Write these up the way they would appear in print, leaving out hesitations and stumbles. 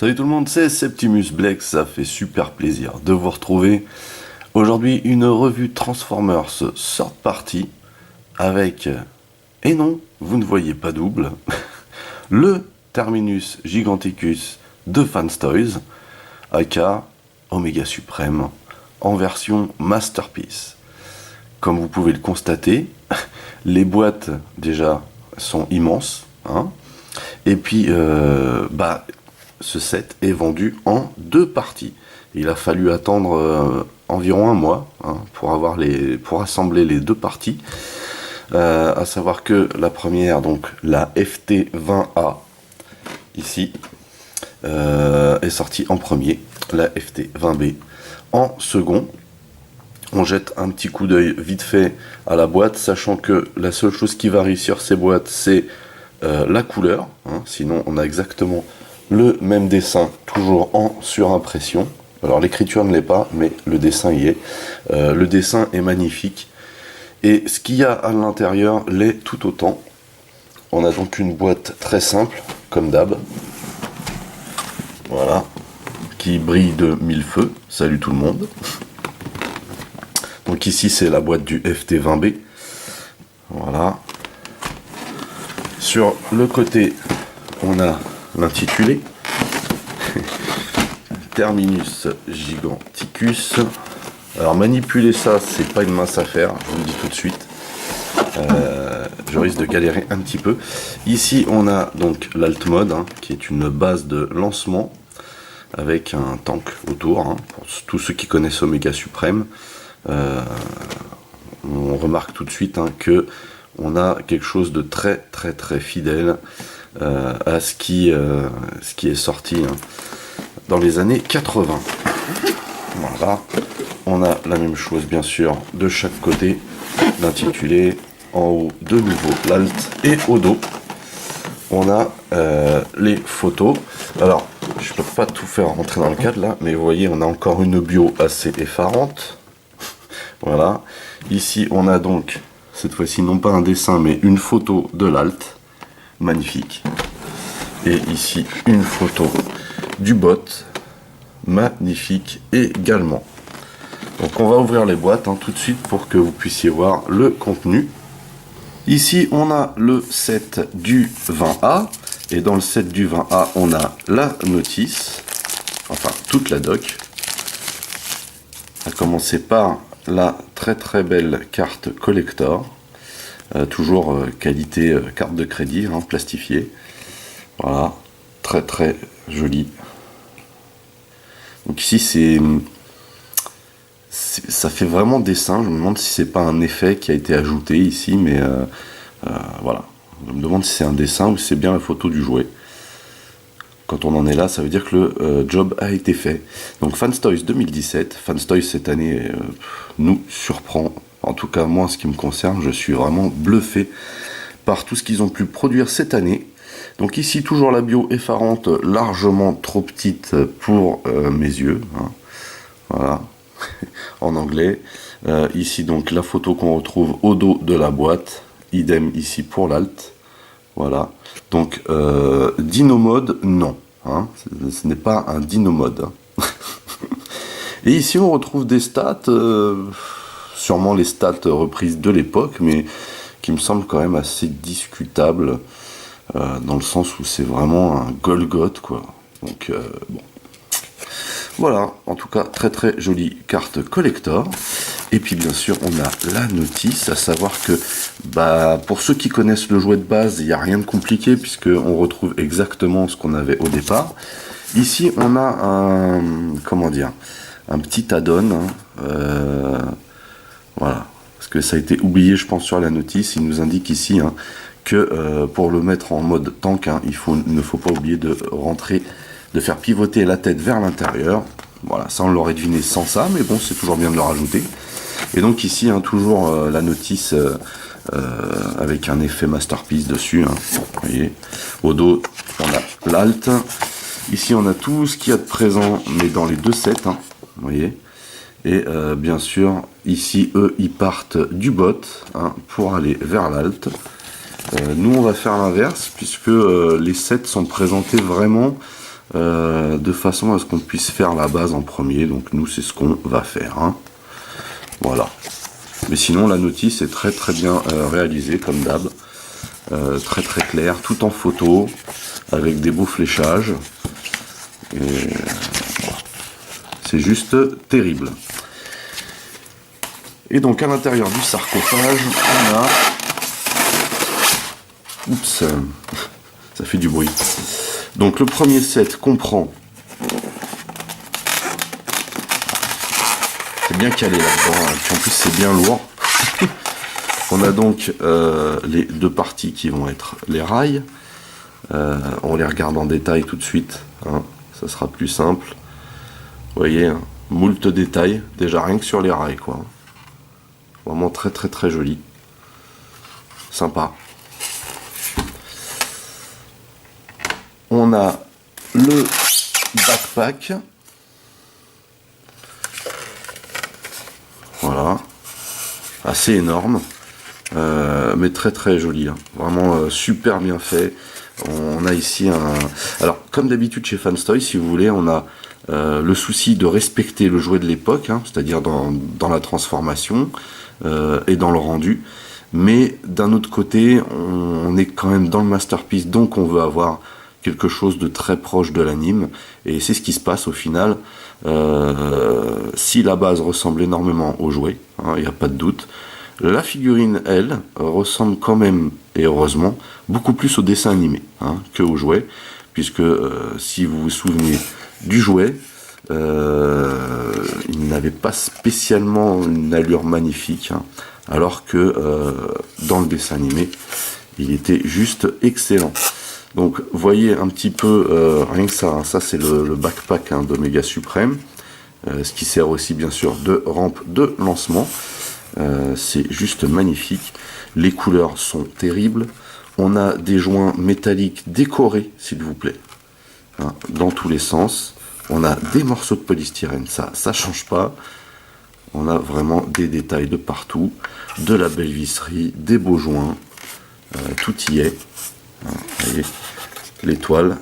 Salut tout le monde, c'est Septimus Black, ça fait super plaisir de vous retrouver. Aujourd'hui, une revue Transformers Third Party avec, et non, vous ne voyez pas double, le Terminus Giganticus de Fanstoys, aka Omega Supreme, en version Masterpiece. Comme vous pouvez le constater, les boîtes déjà sont immenses, hein, et puis ce set est vendu en 2 parties. Il a fallu attendre environ un mois pour assembler les 2 parties. À savoir que la première, donc la FT20A, ici, est sortie en premier, la FT20B en second. On jette un petit coup d'œil vite fait à la boîte, sachant que la seule chose qui varie sur ces boîtes, c'est la couleur, hein. Sinon on a exactement le même dessin, toujours en surimpression. Alors l'écriture ne l'est pas, mais le dessin y est. Le dessin est magnifique. Et ce qu'il y a à l'intérieur l'est tout autant. On a donc une boîte très simple, comme d'hab. Voilà. Qui brille de 1000 feux. Salut tout le monde. Donc ici c'est la boîte du FT20B. Voilà. Sur le côté, on a l'intitulé Terminus Giganticus. Alors manipuler ça, c'est pas une mince affaire, je vous le dis tout de suite. Je risque de galérer un petit peu. Ici on a donc l'Alt Mode, hein, qui est une base de lancement avec un tank autour, hein, pour tous ceux qui connaissent Omega Supreme. On remarque tout de suite, hein, que on a quelque chose de très fidèle à ce qui est sorti, hein, dans les années 80. Voilà. On a la même chose bien sûr de chaque côté, l'intitulé, en haut de nouveau l'Alt, et au dos on a les photos. Alors je peux pas tout faire rentrer dans le cadre là, mais vous voyez on a encore une bio assez effarante. Voilà. Ici on a donc cette fois-ci non pas un dessin mais une photo de l'Alt, magnifique. Et ici une photo du bot, magnifique également. Donc on va ouvrir les boîtes, hein, tout de suite pour que vous puissiez voir le contenu. Ici on a le set du 20A, et dans le set du 20A on a la notice, enfin toute la doc. On va commencer par la très belle carte collector, toujours qualité carte de crédit, hein, plastifiée. Voilà, très joli. Donc ici ça fait vraiment dessin. Je me demande si c'est pas un effet qui a été ajouté ici, mais voilà. Je me demande si c'est un dessin ou si c'est bien la photo du jouet. Quand on en est là, ça veut dire que le job a été fait. Donc Fanstoys 2017, Fanstoys cette année nous surprend. En tout cas moi, en ce qui me concerne, je suis vraiment bluffé par tout ce qu'ils ont pu produire cette année. Donc ici toujours la bio effarante, largement trop petite pour mes yeux, hein. Voilà. En anglais. Ici donc la photo qu'on retrouve au dos de la boîte, idem ici pour l'Alt. Voilà. Donc Dino Mode, non, hein, ce n'est pas un Dino Mode, hein. Et ici on retrouve des stats, sûrement les stats reprises de l'époque, mais qui me semblent quand même assez discutables, dans le sens où c'est vraiment un Golgoth, quoi. Donc bon. Voilà, en tout cas, très jolie carte collector. Et puis bien sûr, on a la notice, à savoir que pour ceux qui connaissent le jouet de base, il n'y a rien de compliqué, puisqu'on retrouve exactement ce qu'on avait au départ. Ici, on a un petit add-on, hein, voilà, parce que ça a été oublié, je pense, sur la notice. Il nous indique ici, hein, que pour le mettre en mode tank, hein, il ne faut pas oublier de faire pivoter la tête vers l'intérieur. Voilà, ça on l'aurait deviné sans ça, mais bon, c'est toujours bien de le rajouter. Et donc ici, hein, toujours la notice avec un effet Masterpiece dessus, hein, vous voyez. Au dos, on a l'Alt. Ici, on a tout ce qu'il y a de présent, mais dans les 2 sets, hein, vous voyez. Et bien sûr, ici, eux, ils partent du bot, hein, pour aller vers l'Alt. Nous, on va faire l'inverse, puisque les sets sont présentés vraiment de façon à ce qu'on puisse faire la base en premier. Donc nous, c'est ce qu'on va faire, hein. Voilà. Mais sinon, la notice est très très bien réalisée, comme d'hab. Très très clair, tout en photo, avec des beaux fléchages. Et c'est juste terrible. Et donc à l'intérieur du sarcophage, on a... Oups, ça fait du bruit. Donc le premier set comprend... C'est bien calé là-dedans, hein. Puis en plus c'est bien lourd. On a donc les deux parties qui vont être les rails. On les regarde en détail tout de suite, hein. Ça sera plus simple. Vous voyez, hein, moult détails, déjà rien que sur les rails, quoi. Vraiment très très très joli. Sympa. On a le backpack. Voilà. Assez énorme. Mais très très joli, hein. Vraiment super bien fait. On a ici un... Alors, comme d'habitude chez Fanstoy, si vous voulez, on a le souci de respecter le jouet de l'époque, hein, c'est-à-dire dans la transformation et dans le rendu. Mais d'un autre côté, on est quand même dans le masterpiece, donc on veut avoir quelque chose de très proche de l'anime. Et c'est ce qui se passe au final. Si la base ressemble énormément au jouet, hein, il n'y a pas de doute, la figurine, elle, ressemble quand même, et heureusement, beaucoup plus au dessin animé, hein, que au jouet, puisque si vous vous souvenez du jouet, il n'avait pas spécialement une allure magnifique, hein, alors que dans le dessin animé, il était juste excellent. Donc, voyez un petit peu, rien que ça, hein, ça c'est le backpack, hein, d'Omega Supreme, ce qui sert aussi bien sûr de rampe de lancement. C'est juste magnifique. Les couleurs sont terribles. On a des joints métalliques décorés, s'il vous plaît, hein, dans tous les sens. On a des morceaux de polystyrène, ça change pas. On a vraiment des détails de partout, de la belle visserie, des beaux joints, tout y est. Hein, vous voyez, l'étoile,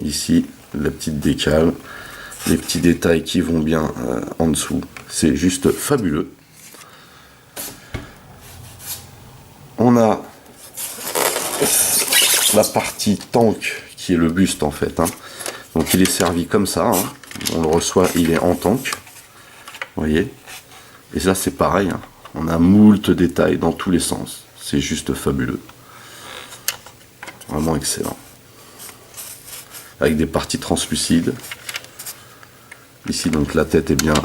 ici, la petite décale, les petits détails qui vont bien en dessous. C'est juste fabuleux. On a la partie tank qui est le buste en fait, hein. Donc il est servi comme ça, hein. On le reçoit, il est en tank, vous voyez. Et là c'est pareil, hein. On a moult détails dans tous les sens, c'est juste fabuleux, vraiment excellent, avec des parties translucides. Ici donc la tête est bien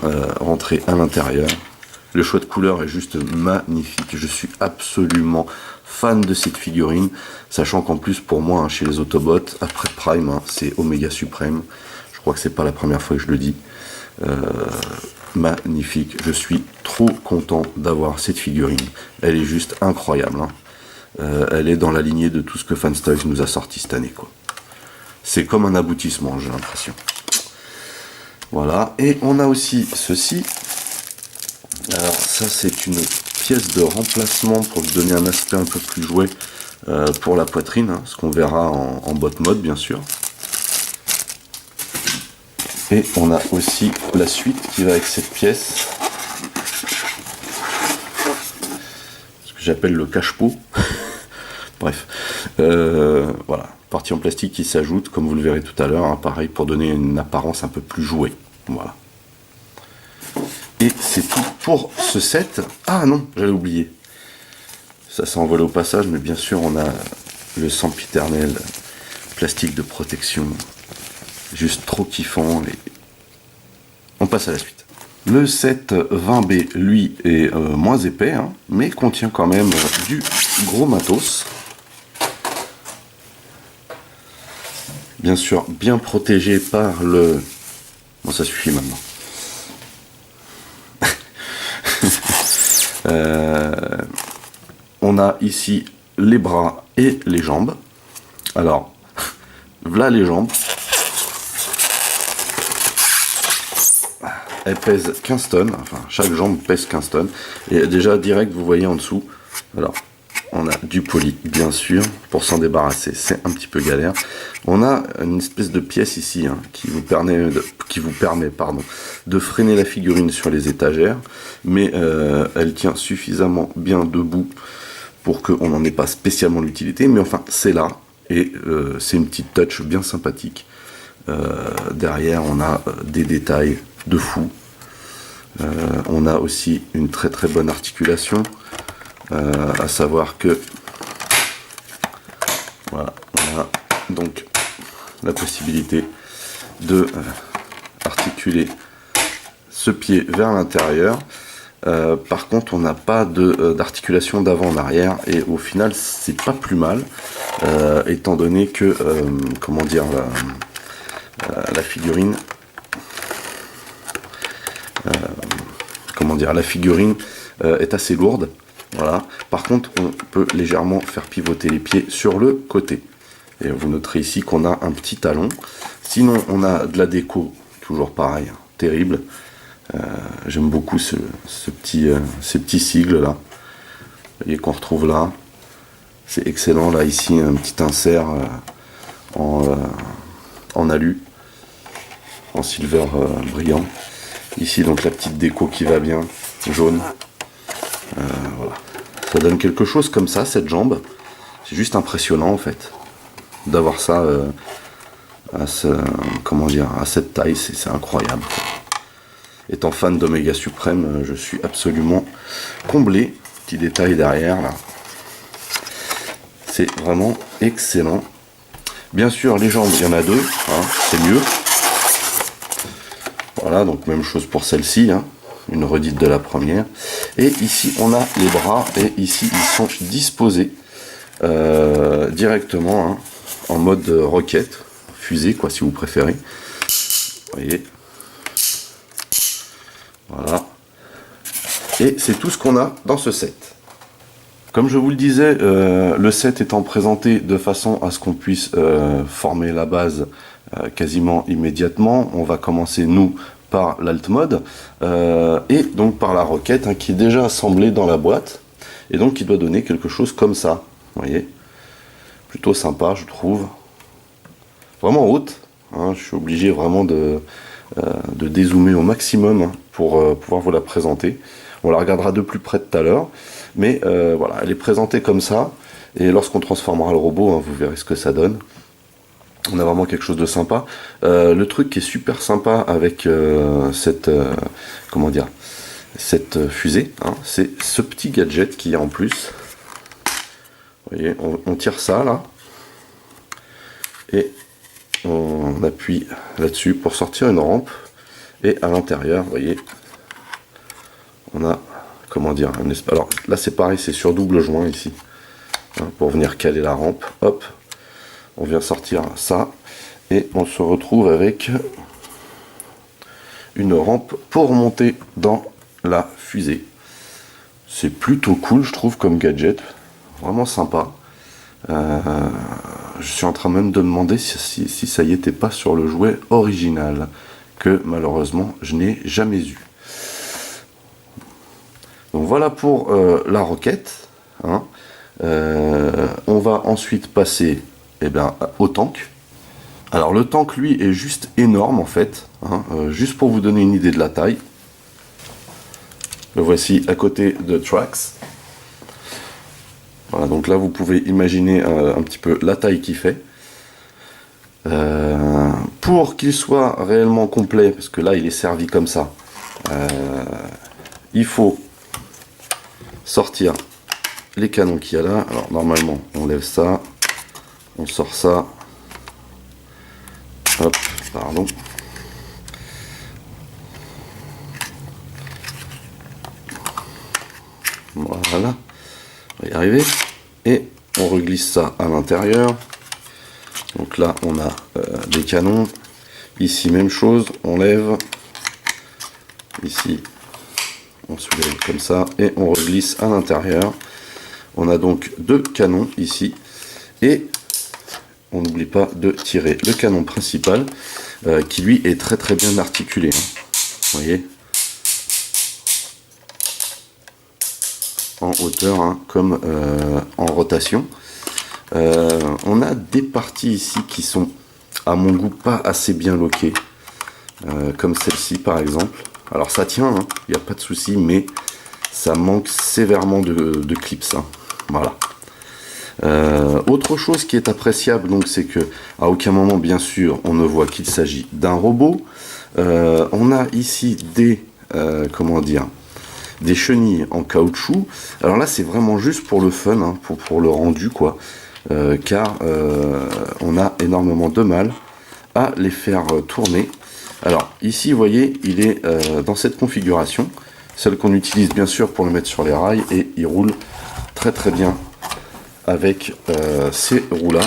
rentrée à l'intérieur. Le choix de couleur est juste magnifique. Je suis absolument fan de cette figurine, sachant qu'en plus pour moi, hein, chez les Autobots, après Prime, hein, c'est Omega Supreme. Je crois que c'est pas la première fois que je le dis. Magnifique. Je suis trop content d'avoir cette figurine. Elle est juste incroyable, hein. Elle est dans la lignée de tout ce que Fanstoys nous a sorti cette année, quoi. C'est comme un aboutissement, j'ai l'impression. Voilà. Et on a aussi ceci. Alors ça c'est une pièce de remplacement pour lui donner un aspect un peu plus jouet pour la poitrine, hein, ce qu'on verra en bot mode bien sûr. Et on a aussi la suite qui va avec cette pièce, ce que j'appelle le cache-pot. Bref, voilà, partie en plastique qui s'ajoute, comme vous le verrez tout à l'heure, hein, pareil pour donner une apparence un peu plus jouée. Voilà. Et c'est tout pour ce set. Ah non, j'allais oublier. Ça s'est envolé au passage, mais bien sûr, on a le sempiternel plastique de protection. Juste trop kiffant. Et... on passe à la suite. Le set 20B, lui, est moins épais, hein, mais contient quand même du gros matos. Bien sûr, bien protégé par le... bon, ça suffit maintenant. On a ici les bras et les jambes. Alors, voilà les jambes. Elles pèsent 15 tonnes, enfin chaque jambe pèse 15 tonnes. Et déjà direct vous voyez en dessous, alors on a du poli, bien sûr, pour s'en débarrasser, c'est un petit peu galère. On a une espèce de pièce ici hein, qui vous permet, de freiner la figurine sur les étagères, mais elle tient suffisamment bien debout pour qu'on n'en ait pas spécialement l'utilité, mais enfin c'est là, et c'est une petite touch bien sympathique. Derrière on a des détails de fou. On a aussi une très très bonne articulation, à savoir que voilà, on a donc la possibilité de articuler ce pied vers l'intérieur. Par contre on n'a pas d'articulation d'avant en arrière, et au final c'est pas plus mal, étant donné que comment dire, la figurine est assez lourde. Voilà. Par contre, on peut légèrement faire pivoter les pieds sur le côté. Et vous noterez ici qu'on a un petit talon. Sinon, on a de la déco, toujours pareil, hein, terrible. J'aime beaucoup ces petits sigles là. Vous voyez qu'on retrouve là. C'est excellent. Là, ici, un petit insert en alu, en silver brillant. Ici, donc la petite déco qui va bien, jaune. Voilà. Ça donne quelque chose comme ça, cette jambe. C'est juste impressionnant en fait d'avoir ça à cette taille, c'est incroyable. Étant fan d'Omega Supreme, je suis absolument comblé. Petit détail derrière là, c'est vraiment excellent. Bien sûr, les jambes, il y en a deux, hein, c'est mieux. Voilà, donc même chose pour celle-ci, hein. Une redite de la première. Et ici on a les bras, et ici ils sont disposés directement hein, en mode roquette, fusée quoi si vous préférez. Vous voyez. Voilà. Et c'est tout ce qu'on a dans ce set. Comme je vous le disais, le set étant présenté de façon à ce qu'on puisse former la base quasiment immédiatement, on va commencer nous par l'alt mode et donc par la roquette hein, qui est déjà assemblée dans la boîte, et donc qui doit donner quelque chose comme ça. Vous voyez, plutôt sympa je trouve, vraiment haute hein, je suis obligé vraiment de dézoomer au maximum hein, pour pouvoir vous la présenter. On la regardera de plus près tout à l'heure, mais voilà, elle est présentée comme ça, et lorsqu'on transformera le robot hein, vous verrez ce que ça donne. On a vraiment quelque chose de sympa. Le truc qui est super sympa avec cette fusée, hein, c'est ce petit gadget qu'il y a en plus. Vous voyez, on tire ça là, et on appuie là-dessus pour sortir une rampe. Et à l'intérieur, vous voyez, on a alors là c'est pareil, c'est sur double joint ici, hein, pour venir caler la rampe. Hop. On vient sortir ça et on se retrouve avec une rampe pour monter dans la fusée. C'est plutôt cool je trouve comme gadget, vraiment sympa. Je suis en train même de me demander si ça y était pas sur le jouet original, que malheureusement je n'ai jamais eu. Donc voilà pour la roquette, hein. On va ensuite passer au tank. Alors le tank lui est juste énorme en fait, hein, juste pour vous donner une idée de la taille. Le voici à côté de Trax. Voilà, donc là vous pouvez imaginer un petit peu la taille qu'il fait. Pour qu'il soit réellement complet, parce que là il est servi comme ça, il faut sortir les canons qu'il y a là. Alors normalement on lève ça, on sort ça, hop, pardon, voilà, on va y arriver, et on reglisse ça à l'intérieur. Donc là on a des canons, ici même chose, on lève, ici on soulève comme ça et on reglisse à l'intérieur. On a donc deux canons ici, et on n'oublie pas de tirer le canon principal qui lui est très très bien articulé, hein. Vous voyez, en hauteur hein, comme en rotation. On a des parties ici qui sont à mon goût pas assez bien loquées, comme celle-ci par exemple. Alors ça tient, il n'y a pas de souci, mais ça manque sévèrement de clips. Hein. Voilà. Autre chose qui est appréciable, donc, c'est que à aucun moment, bien sûr, on ne voit qu'il s'agit d'un robot. On a ici des comment dire, des chenilles en caoutchouc. Alors là, c'est vraiment juste pour le fun, hein, pour le rendu, quoi. Car on a énormément de mal à les faire tourner. Alors ici, vous voyez, il est dans cette configuration, celle qu'on utilise bien sûr pour le mettre sur les rails, et il roule très très bien avec ces roues-là.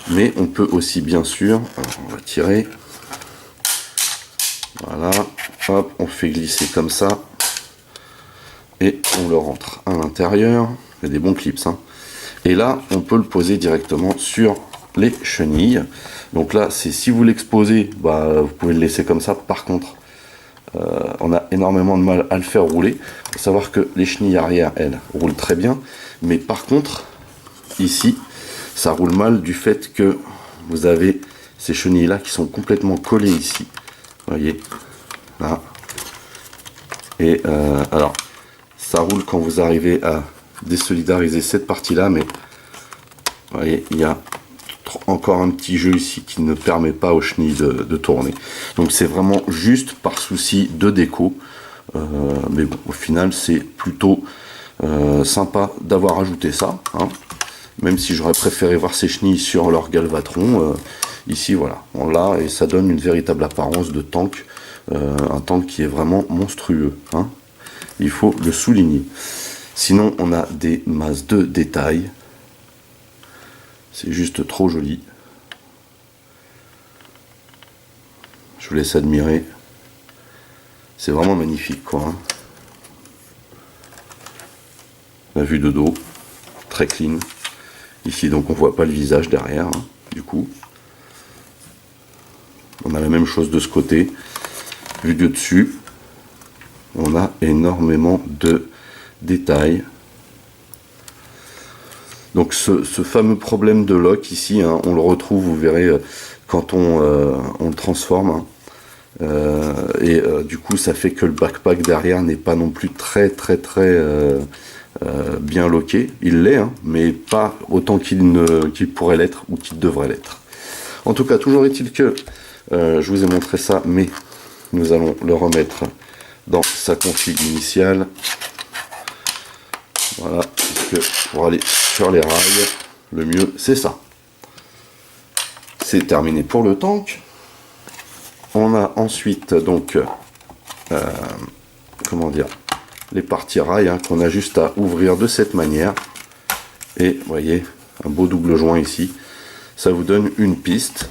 Mais on peut aussi bien sûr, on va tirer, voilà, hop, on fait glisser comme ça, et on le rentre à l'intérieur. Il y a des bons clips, hein. Et là, on peut le poser directement sur les chenilles. Donc là, c'est si vous l'exposez, vous pouvez le laisser comme ça. Par contre, on a énormément de mal à le faire rouler. Il faut savoir que les chenilles arrière, elles, roulent très bien. Mais par contre, ici, ça roule mal du fait que vous avez ces chenilles-là qui sont complètement collées ici. Vous voyez, là. Et alors, ça roule quand vous arrivez à désolidariser cette partie-là, mais vous voyez, il y a encore un petit jeu ici qui ne permet pas aux chenilles de tourner. Donc c'est vraiment juste par souci de déco. Mais bon, au final, c'est plutôt sympa d'avoir ajouté ça. Hein. Même si j'aurais préféré voir ces chenilles sur leur galvatron. Ici, voilà, on l'a et ça donne une véritable apparence de tank. Un tank qui est vraiment monstrueux. Hein. Il faut le souligner. Sinon, on a des masses de détails. C'est juste trop joli. Je vous laisse admirer. C'est vraiment magnifique, quoi. Hein. La vue de dos, très clean. Ici, donc, on voit pas le visage derrière, hein, du coup. On a la même chose de ce côté. Vue de dessus, on a énormément de détails. Donc ce fameux problème de lock ici, hein, on le retrouve, vous verrez, quand on le transforme. Hein. Du coup, ça fait que le backpack derrière n'est pas non plus très bien locké. Il l'est, hein, mais pas autant qu'il pourrait l'être ou qu'il devrait l'être. En tout cas, toujours est-il que je vous ai montré ça, mais nous allons le remettre dans sa config initiale. Voilà, parce que pour aller sur les rails, le mieux c'est ça. C'est terminé pour le tank. On a ensuite donc comment dire, les parties rails hein, qu'on a juste à ouvrir de cette manière. Et vous voyez, un beau double joint ici. Ça vous donne une piste,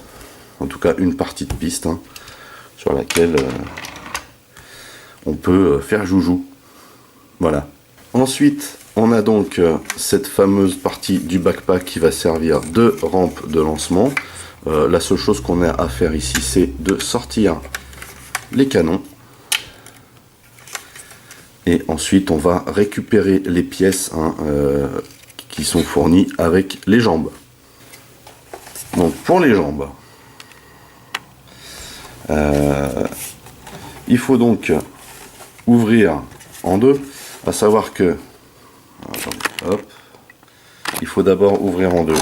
en tout cas une partie de piste hein, sur laquelle on peut faire joujou. Voilà. Ensuite, on a donc cette fameuse partie du backpack qui va servir de rampe de lancement. La seule chose qu'on a à faire ici, c'est de sortir les canons. Et ensuite, on va récupérer les pièces hein, qui sont fournies avec les jambes. Donc, pour les jambes, il faut donc ouvrir en deux, à savoir que hop, il faut d'abord ouvrir en deux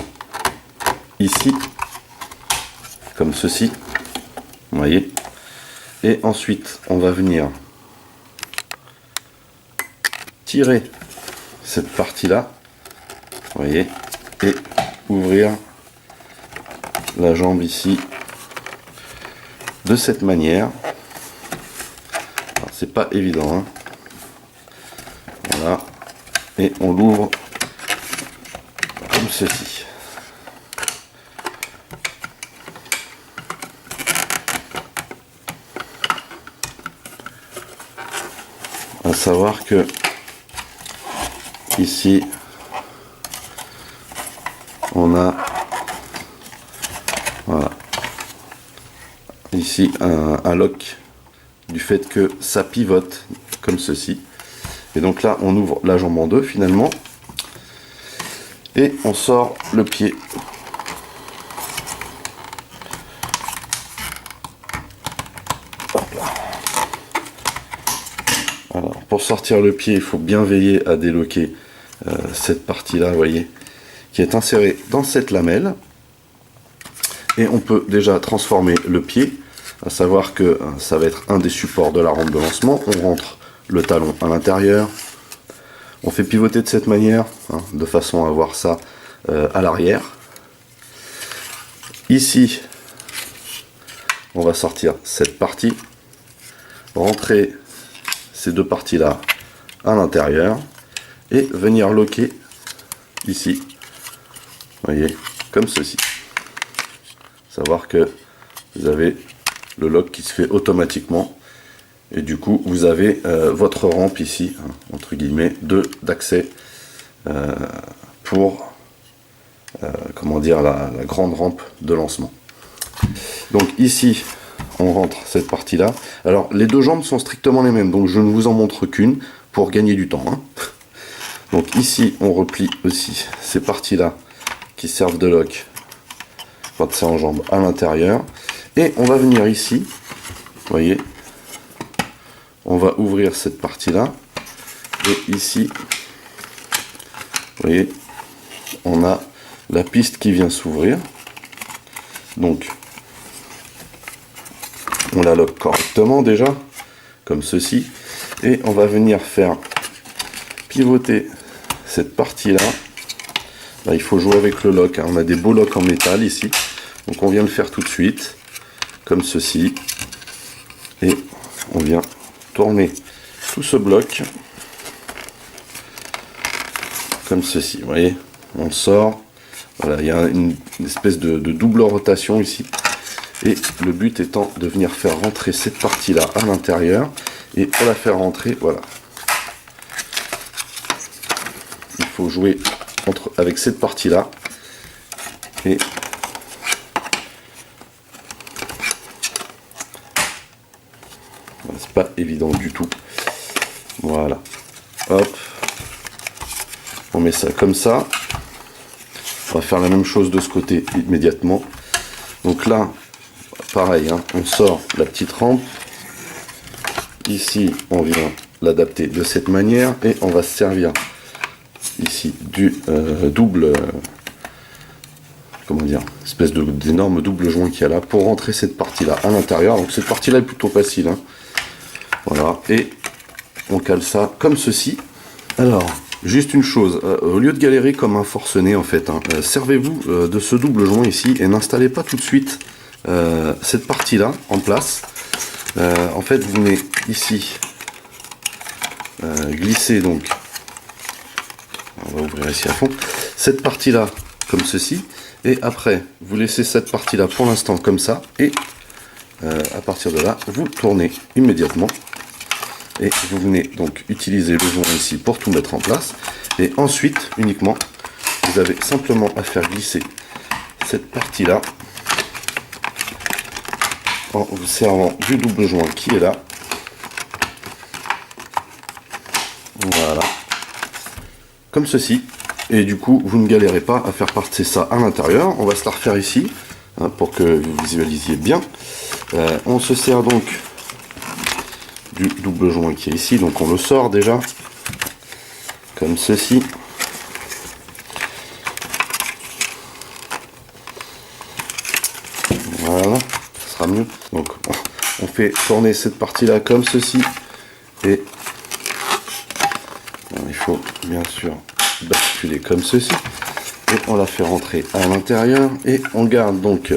ici comme ceci, vous voyez, et ensuite on va venir tirer cette partie là, vous voyez, et ouvrir la jambe ici de cette manière. C'est pas évident hein. Voilà, et on l'ouvre comme ceci. À savoir que ici on a voilà ici un lock du fait que ça pivote comme ceci. Et donc là, on ouvre la jambe en deux finalement. Et on sort le pied. Hop là. Alors, pour sortir le pied, il faut bien veiller à déloquer cette partie-là, vous voyez, qui est insérée dans cette lamelle. Et on peut déjà transformer le pied, à savoir que ça va être un des supports de la rampe de lancement. On rentre le talon à l'intérieur. On fait pivoter de cette manière, hein, de façon à avoir ça à l'arrière. Ici, on va sortir cette partie, rentrer ces deux parties-là à l'intérieur et venir loquer ici, vous voyez, comme ceci. Savoir que vous avez le lock qui se fait automatiquement et du coup vous avez votre rampe ici, hein, entre guillemets, d'accès pour comment dire, la grande rampe de lancement. Donc ici on rentre cette partie là. Alors les deux jambes sont strictement les mêmes, donc je ne vous en montre qu'une pour gagner du temps, hein. Donc ici on replie aussi ces parties là qui servent de lock quand c'est en jambe à l'intérieur, et on va venir ici, vous voyez, on va ouvrir cette partie là, et ici vous voyez, on a la piste qui vient s'ouvrir. Donc on la lock correctement déjà, comme ceci, et on va venir faire pivoter cette partie là. Là, il faut jouer avec le lock, hein. On a des beaux locks en métal ici, donc on vient le faire tout de suite, comme ceci, et on vient tourner tout ce bloc, comme ceci, vous voyez, on sort, voilà, il y a une espèce de double rotation ici, et le but étant de venir faire rentrer cette partie là à l'intérieur, et pour la faire rentrer, voilà, il faut jouer avec cette partie là, et c'est pas évident du tout, voilà, hop, on met ça comme ça. On va faire la même chose de ce côté immédiatement. Donc là, pareil, hein, on sort la petite rampe. Ici, on vient l'adapter de cette manière et on va se servir ici du double, comment dire, espèce d'énorme double joint qu'il y a là pour rentrer cette partie-là à l'intérieur. Donc cette partie-là est plutôt facile, hein. Voilà, et on cale ça comme ceci. Alors, juste une chose, au lieu de galérer comme un forcené en fait, hein, servez-vous de ce double joint ici et n'installez pas tout de suite cette partie là en place. En fait vous venez ici glisser, donc on va ouvrir ici à fond, cette partie là comme ceci, et après vous laissez cette partie là pour l'instant comme ça, et à partir de là vous tournez immédiatement. Et vous venez donc utiliser le joint ici pour tout mettre en place. Et ensuite, uniquement, vous avez simplement à faire glisser cette partie-là en vous servant du double joint qui est là. Voilà. Comme ceci. Et du coup, vous ne galérez pas à faire passer ça à l'intérieur. On va se la refaire ici, hein, pour que vous visualisiez bien. On se sert donc du double joint qui est ici, donc on le sort déjà comme ceci, voilà, ça sera mieux. Donc on fait tourner cette partie là comme ceci, et il faut bien sûr basculer comme ceci, et on la fait rentrer à l'intérieur, et on garde donc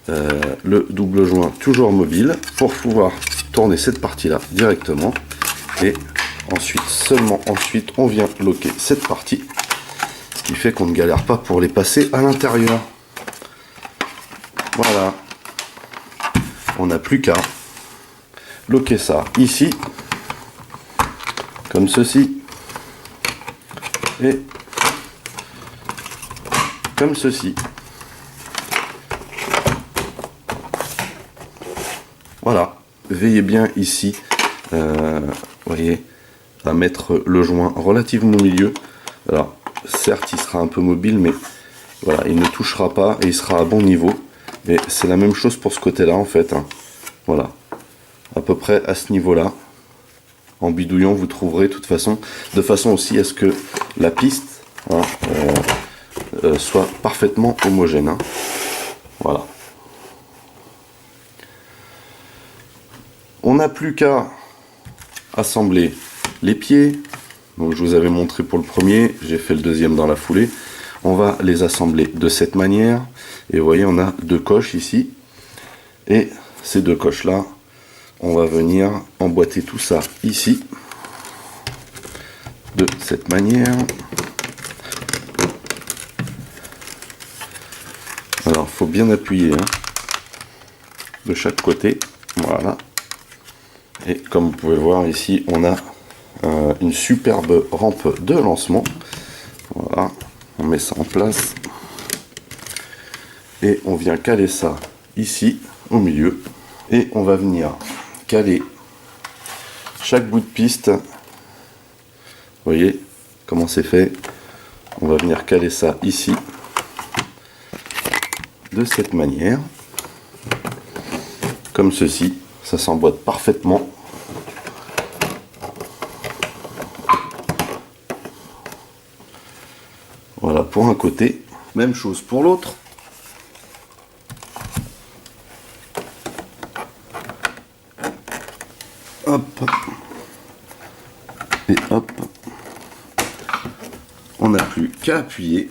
le double joint toujours mobile pour pouvoir tourner cette partie là directement, et ensuite, seulement ensuite, on vient loquer cette partie, ce qui fait qu'on ne galère pas pour les passer à l'intérieur. Voilà, on n'a plus qu'à loquer ça ici comme ceci et comme ceci. Voilà, veillez bien ici, voyez, à mettre le joint relativement au milieu. Alors certes il sera un peu mobile, mais voilà, il ne touchera pas et il sera à bon niveau. Et c'est la même chose pour ce côté là en fait, hein. Voilà, à peu près à ce niveau là. En bidouillant vous trouverez de façon aussi à ce que la piste, hein, soit parfaitement homogène, hein. Voilà. On n'a plus qu'à assembler les pieds. Donc je vous avais montré pour le premier, j'ai fait le deuxième dans la foulée. On va les assembler de cette manière. Et vous voyez, on a deux coches ici. Et ces deux coches là, on va venir emboîter tout ça ici. De cette manière. Alors il faut bien appuyer, hein, de chaque côté. Voilà. Et comme vous pouvez voir ici, on a une superbe rampe de lancement. Voilà, on met ça en place. Et on vient caler ça ici, au milieu. Et on va venir caler chaque bout de piste. Vous voyez comment c'est fait. On va venir caler ça ici. De cette manière. Comme ceci. Ça s'emboîte parfaitement. Voilà pour un côté. Même chose pour l'autre. Hop. Et hop. On n'a plus qu'à appuyer.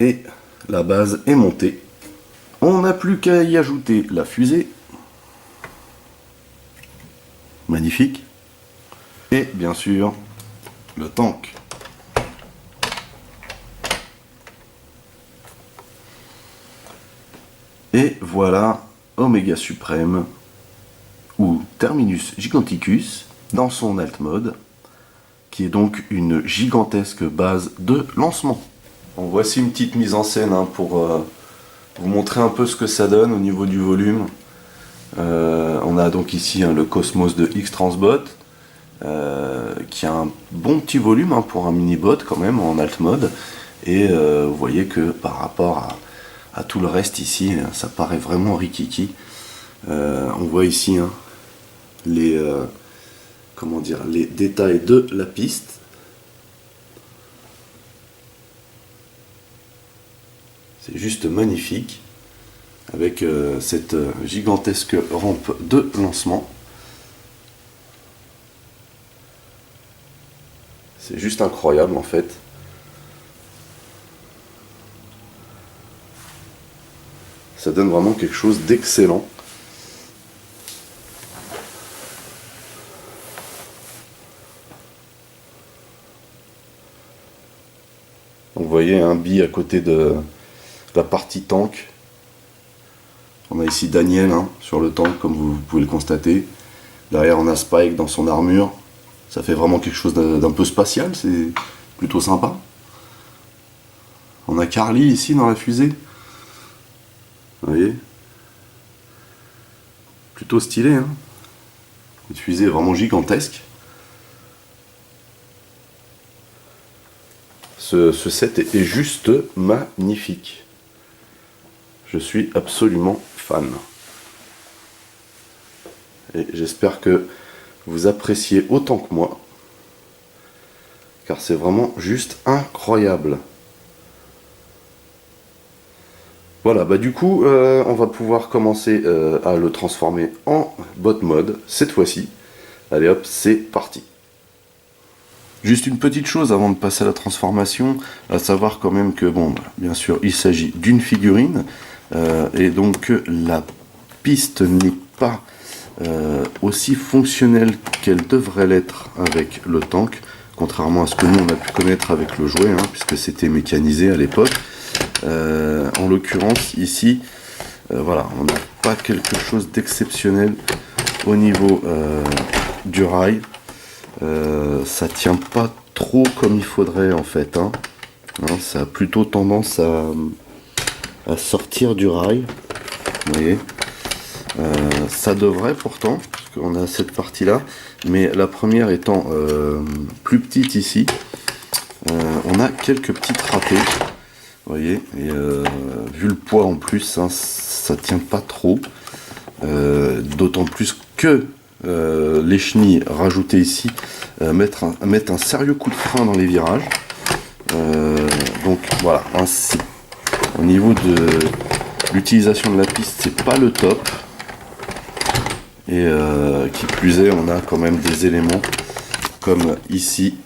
Et la base est montée. On n'a plus qu'à y ajouter la fusée. Magnifique. Et bien sûr, le tank. Et voilà Oméga Suprême, ou Terminus Giganticus, dans son alt mode, qui est donc une gigantesque base de lancement. Bon, voici une petite mise en scène, hein, pour vous montrer un peu ce que ça donne au niveau du volume. On a donc ici, hein, le Cosmos de X-Transbot, qui a un bon petit volume, hein, pour un mini-bot quand même en alt mode. Et vous voyez que par rapport à tout le reste ici, ça paraît vraiment rikiki. On voit ici, hein, les détails de la piste. C'est juste magnifique, avec cette gigantesque rampe de lancement. C'est juste incroyable en fait. Ça donne vraiment quelque chose d'excellent. Donc, vous voyez un bi à côté de la partie tank. On a ici Daniel, hein, sur le tank, comme vous pouvez le constater. Derrière on a Spike dans son armure. Ça fait vraiment quelque chose d'un peu spatial, c'est plutôt sympa. On a Carly ici dans la fusée. Vous voyez, plutôt stylé, hein. Une fusée vraiment gigantesque. Ce set est juste magnifique. Je suis absolument fan. Et j'espère que vous appréciez autant que moi. Car c'est vraiment juste incroyable. Voilà, bah du coup, on va pouvoir commencer à le transformer en bot mode cette fois-ci. Allez hop, c'est parti. Juste une petite chose avant de passer à la transformation, à savoir quand même que, bon, bien sûr, il s'agit d'une figurine, et donc la piste n'est pas aussi fonctionnelle qu'elle devrait l'être avec le tank, contrairement à ce que nous on a pu connaître avec le jouet, hein, puisque c'était mécanisé à l'époque. En l'occurrence ici, voilà, on n'a pas quelque chose d'exceptionnel au niveau du rail. Ça tient pas trop comme il faudrait en fait, hein. Ça a plutôt tendance à sortir du rail, vous voyez. Ça devrait pourtant, parce qu'on a cette partie là, mais la première étant plus petite ici, on a quelques petites ratées, vous voyez, et vu le poids en plus, hein, ça tient pas trop, d'autant plus que les chenilles rajoutées ici mettent un sérieux coup de frein dans les virages. Donc voilà, hein, au niveau de l'utilisation de la piste, c'est pas le top. Et qui plus est, on a quand même des éléments comme ici,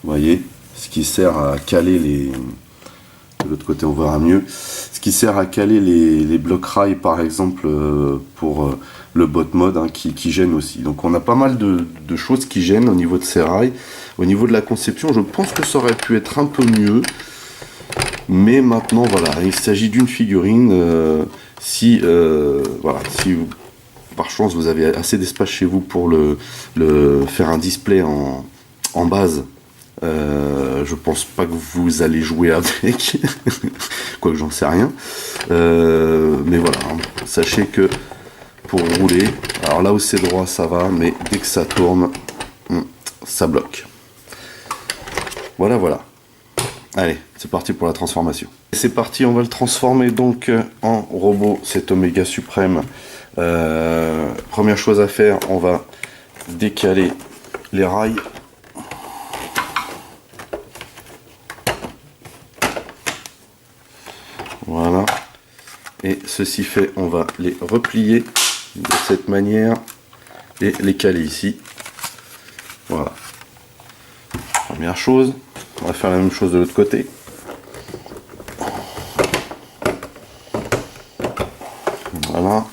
vous voyez, ce qui sert à caler les... De l'autre côté, on verra mieux. Ce qui sert à caler les blocs rails, par exemple, pour le bot mode, hein, qui gêne aussi. Donc on a pas mal de choses qui gênent au niveau de ces rails. Au niveau de la conception, je pense que ça aurait pu être un peu mieux. Mais maintenant, voilà, il s'agit d'une figurine. Si par chance vous avez assez d'espace chez vous pour faire un display en base, je pense pas que vous allez jouer avec, quoique j'en sais rien. Mais voilà, hein, sachez que pour rouler, alors là où c'est droit ça va, mais dès que ça tourne, ça bloque. Voilà. Allez, c'est parti pour la transformation. C'est parti, on va le transformer donc en robot, cet Oméga Suprême. Première chose à faire, on va décaler les rails. Voilà. Et ceci fait, on va les replier de cette manière et les caler ici. Voilà. Première chose, on va faire la même chose de l'autre côté. Voilà.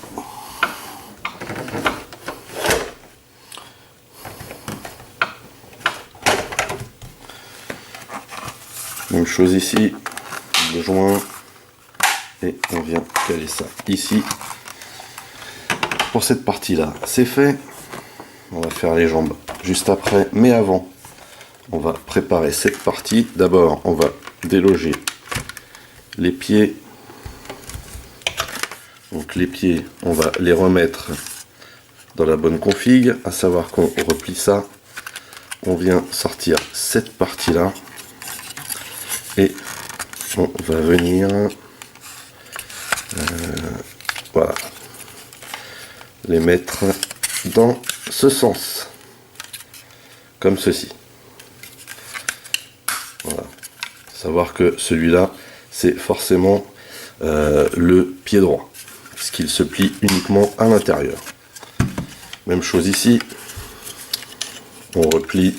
Même chose ici, le joint, et on vient caler ça ici. Pour cette partie là, c'est fait. On va faire les jambes juste après, mais avant, on va préparer cette partie. D'abord, on va déloger les pieds. Donc les pieds, on va les remettre dans la bonne config, à savoir qu'on replie ça. On vient sortir cette partie là. Et on va venir voilà, les mettre dans ce sens, comme ceci. Voilà. Savoir que celui-là, c'est forcément le pied droit, puisqu'il se plie uniquement à l'intérieur. Même chose ici, on replie,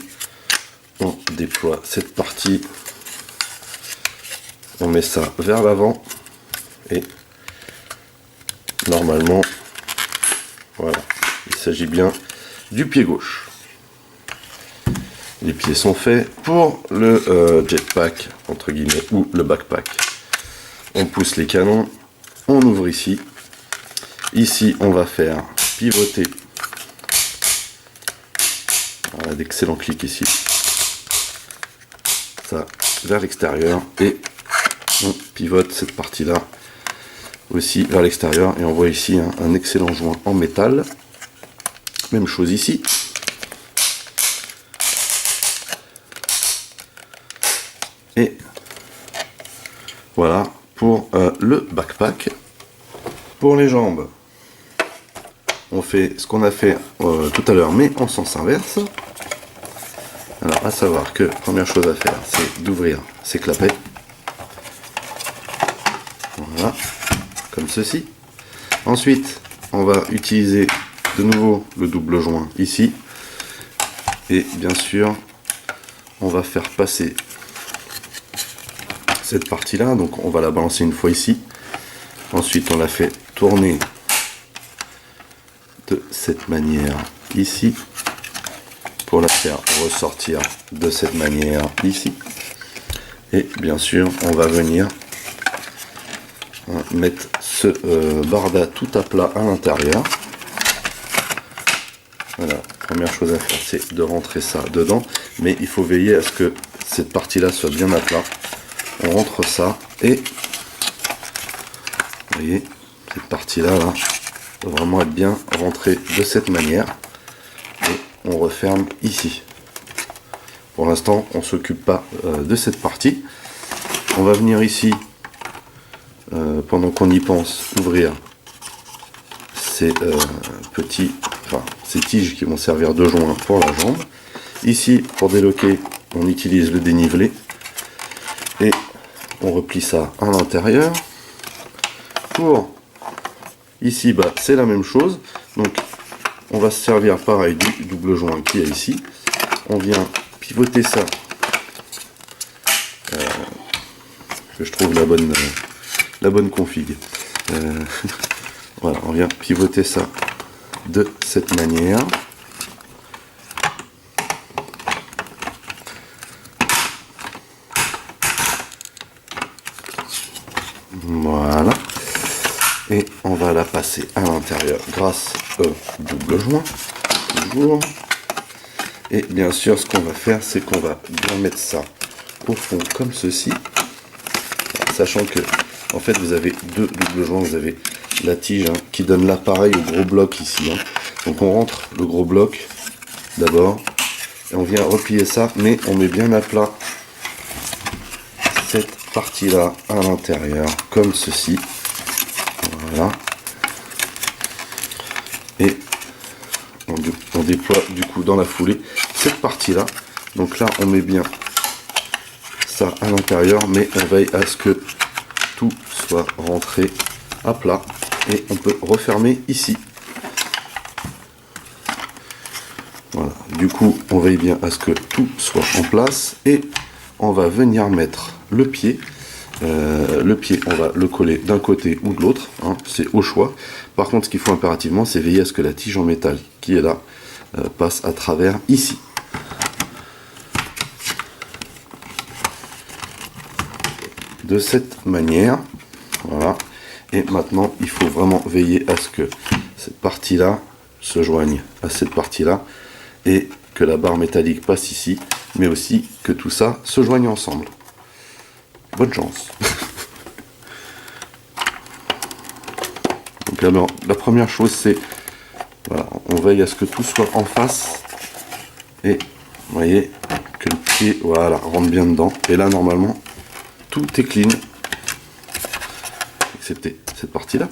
on déploie cette partie. On met ça vers l'avant et normalement, voilà, il s'agit bien du pied gauche. Les pieds sont faits pour le jetpack, entre guillemets, ou le backpack. On pousse les canons, on ouvre ici. Ici, on va faire pivoter. Voilà, d'excellents clics ici. Ça vers l'extérieur et on pivote cette partie là aussi vers l'extérieur et on voit ici un excellent joint en métal. Même chose ici. Et voilà pour le backpack. Pour les jambes, on fait ce qu'on a fait tout à l'heure mais en sens inverse. Alors à savoir que première chose à faire, c'est d'ouvrir ces clapets. Voilà, comme ceci. Ensuite, on va utiliser de nouveau le double joint ici. Et bien sûr, on va faire passer cette partie-là. Donc on va la balancer une fois ici. Ensuite, on la fait tourner de cette manière ici. Pour la faire ressortir de cette manière ici. Et bien sûr, on va venir mettre ce barda tout à plat à l'intérieur. Voilà, première chose à faire, c'est de rentrer ça dedans, mais il faut veiller à ce que cette partie là soit bien à plat. On rentre ça et vous voyez, cette partie là, doit vraiment être bien rentrée de cette manière. on referme ici. Pour l'instant, on ne s'occupe pas de cette partie. On va venir ici, pendant qu'on y pense, ouvrir ces ces tiges qui vont servir de joint pour la jambe. Ici, pour déloquer, on utilise le dénivelé et on replie ça à l'intérieur. Pour ici, c'est la même chose. Donc, on va se servir pareil du double joint qu'il y a ici. On vient pivoter ça, que je trouve la bonne config. Voilà, on vient pivoter ça de cette manière. Voilà. Et on va la passer à l'intérieur grâce au double joint. Toujours. Et bien sûr, ce qu'on va faire, c'est qu'on va bien mettre ça au fond comme ceci. Sachant que, en fait, vous avez deux doubles joints. Vous avez la tige qui donne l'appareil au gros bloc ici. Donc on rentre le gros bloc d'abord. Et on vient replier ça, mais on met bien à plat cette partie-là à l'intérieur, comme ceci. Voilà. Et on déploie du coup dans la foulée cette partie-là. Donc là, on met bien ça à l'intérieur, mais on veille à ce que tout soit rentré à plat. Et on peut refermer ici. Voilà. Du coup, on veille bien à ce que tout soit en place. Et on va venir mettre le pied. Le pied, on va le coller d'un côté ou de l'autre, c'est au choix. Par contre, ce qu'il faut impérativement, c'est veiller à ce que la tige en métal qui est là passe à travers ici. De cette manière, voilà. Et maintenant, il faut vraiment veiller à ce que cette partie-là se joigne à cette partie-là et que la barre métallique passe ici, mais aussi que tout ça se joigne ensemble. Bonne chance. Donc alors, la première chose, c'est, voilà, on veille à ce que tout soit en face. Et vous voyez que le pied, voilà, rentre bien dedans. Et là, normalement, tout est clean. Excepté cette partie-là.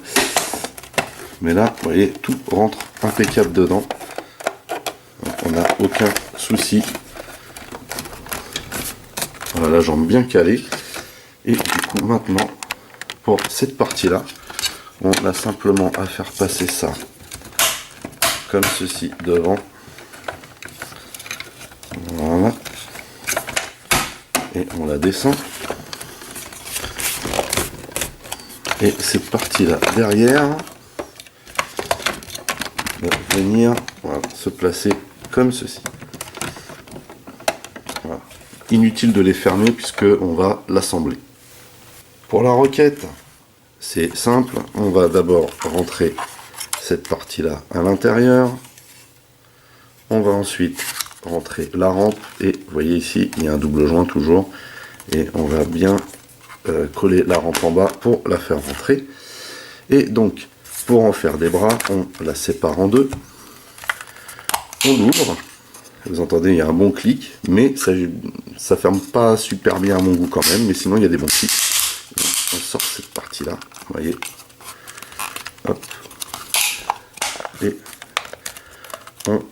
Mais là, vous voyez, tout rentre impeccable dedans. Donc, on n'a aucun souci. Voilà, la jambe bien calée. Et du coup, maintenant, pour cette partie-là, on a simplement à faire passer ça comme ceci devant. Voilà. Et on la descend. Et cette partie-là derrière va venir, voilà, se placer comme ceci. Voilà. Inutile de les fermer puisque on va l'assembler. Pour la roquette, c'est simple. On va d'abord rentrer cette partie-là à l'intérieur. On va ensuite rentrer la rampe. Et vous voyez ici, il y a un double joint toujours. Et on va bien coller la rampe en bas pour la faire rentrer. Et donc, pour en faire des bras, on la sépare en deux. On l'ouvre. Vous entendez, il y a un bon clic, mais ça ferme pas super bien à mon goût quand même. Mais sinon, il y a des bons clics. On sort cette partie-là, vous voyez. Hop. Et on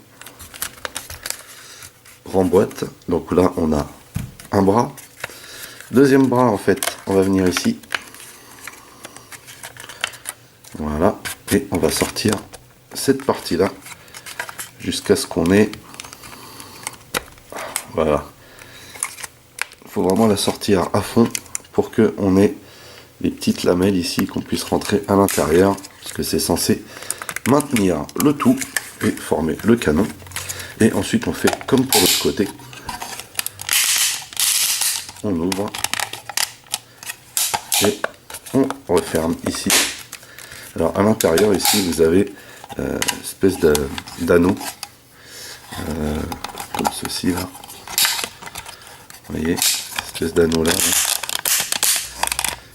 remboîte. Donc là, on a un bras. Deuxième bras, en fait, on va venir ici. Voilà. Et on va sortir cette partie-là jusqu'à ce qu'on ait... Voilà. Il faut vraiment la sortir à fond pour qu'on ait les petites lamelles ici, qu'on puisse rentrer à l'intérieur, parce que c'est censé maintenir le tout et former le canon. Et ensuite, on fait comme pour l'autre côté. On ouvre et on referme ici. Alors à l'intérieur ici vous avez une espèce d'anneau comme ceci là. Vous voyez, espèce d'anneau là,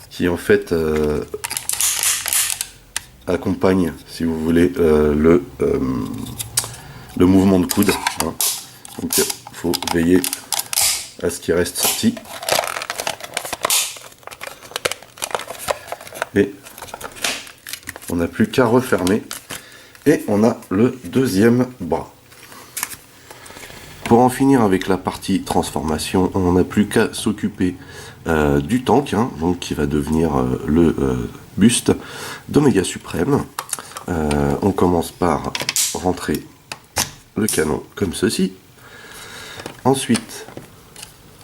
qui en fait accompagne, si vous voulez, de mouvement de coude, hein. Donc il faut veiller à ce qu'il reste sorti. Et on n'a plus qu'à refermer et on a le deuxième bras. Pour en finir avec la partie transformation, on n'a plus qu'à s'occuper du tank, hein, donc qui va devenir le buste d'Oméga Suprême. On commence par rentrer le canon comme ceci. Ensuite,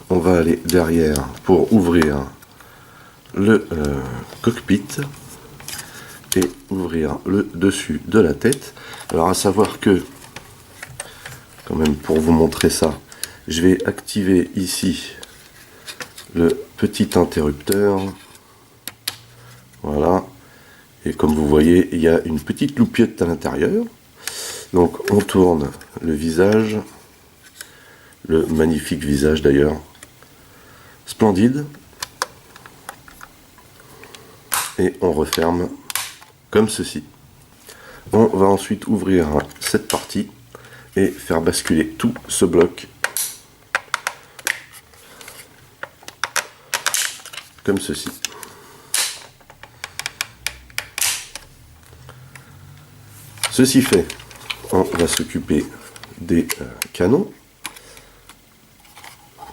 on va aller derrière pour ouvrir le cockpit et ouvrir le dessus de la tête. Alors à savoir que, quand même pour vous montrer ça, je vais activer ici le petit interrupteur. Voilà. Et comme vous voyez, il y a une petite loupiote à l'intérieur. Donc on tourne le visage, le magnifique visage d'ailleurs, splendide. Et on referme comme ceci. On va ensuite ouvrir cette partie et faire basculer tout ce bloc comme ceci. Ceci fait, on va s'occuper des canons.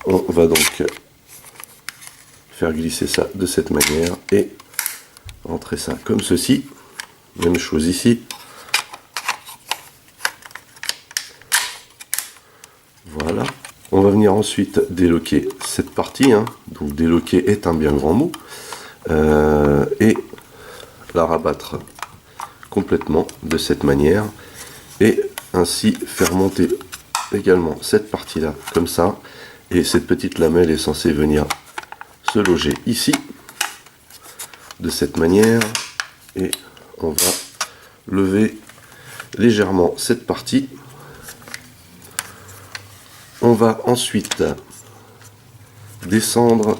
On va donc faire glisser ça de cette manière et rentrer ça comme ceci. Même chose ici. Voilà. On va venir ensuite déloquer cette partie, hein. Donc déloquer est un bien grand mot. Et la rabattre complètement de cette manière. Et ainsi faire monter également cette partie là comme ça. Et cette petite lamelle est censée venir se loger ici. De cette manière. Et on va lever légèrement cette partie. On va ensuite descendre.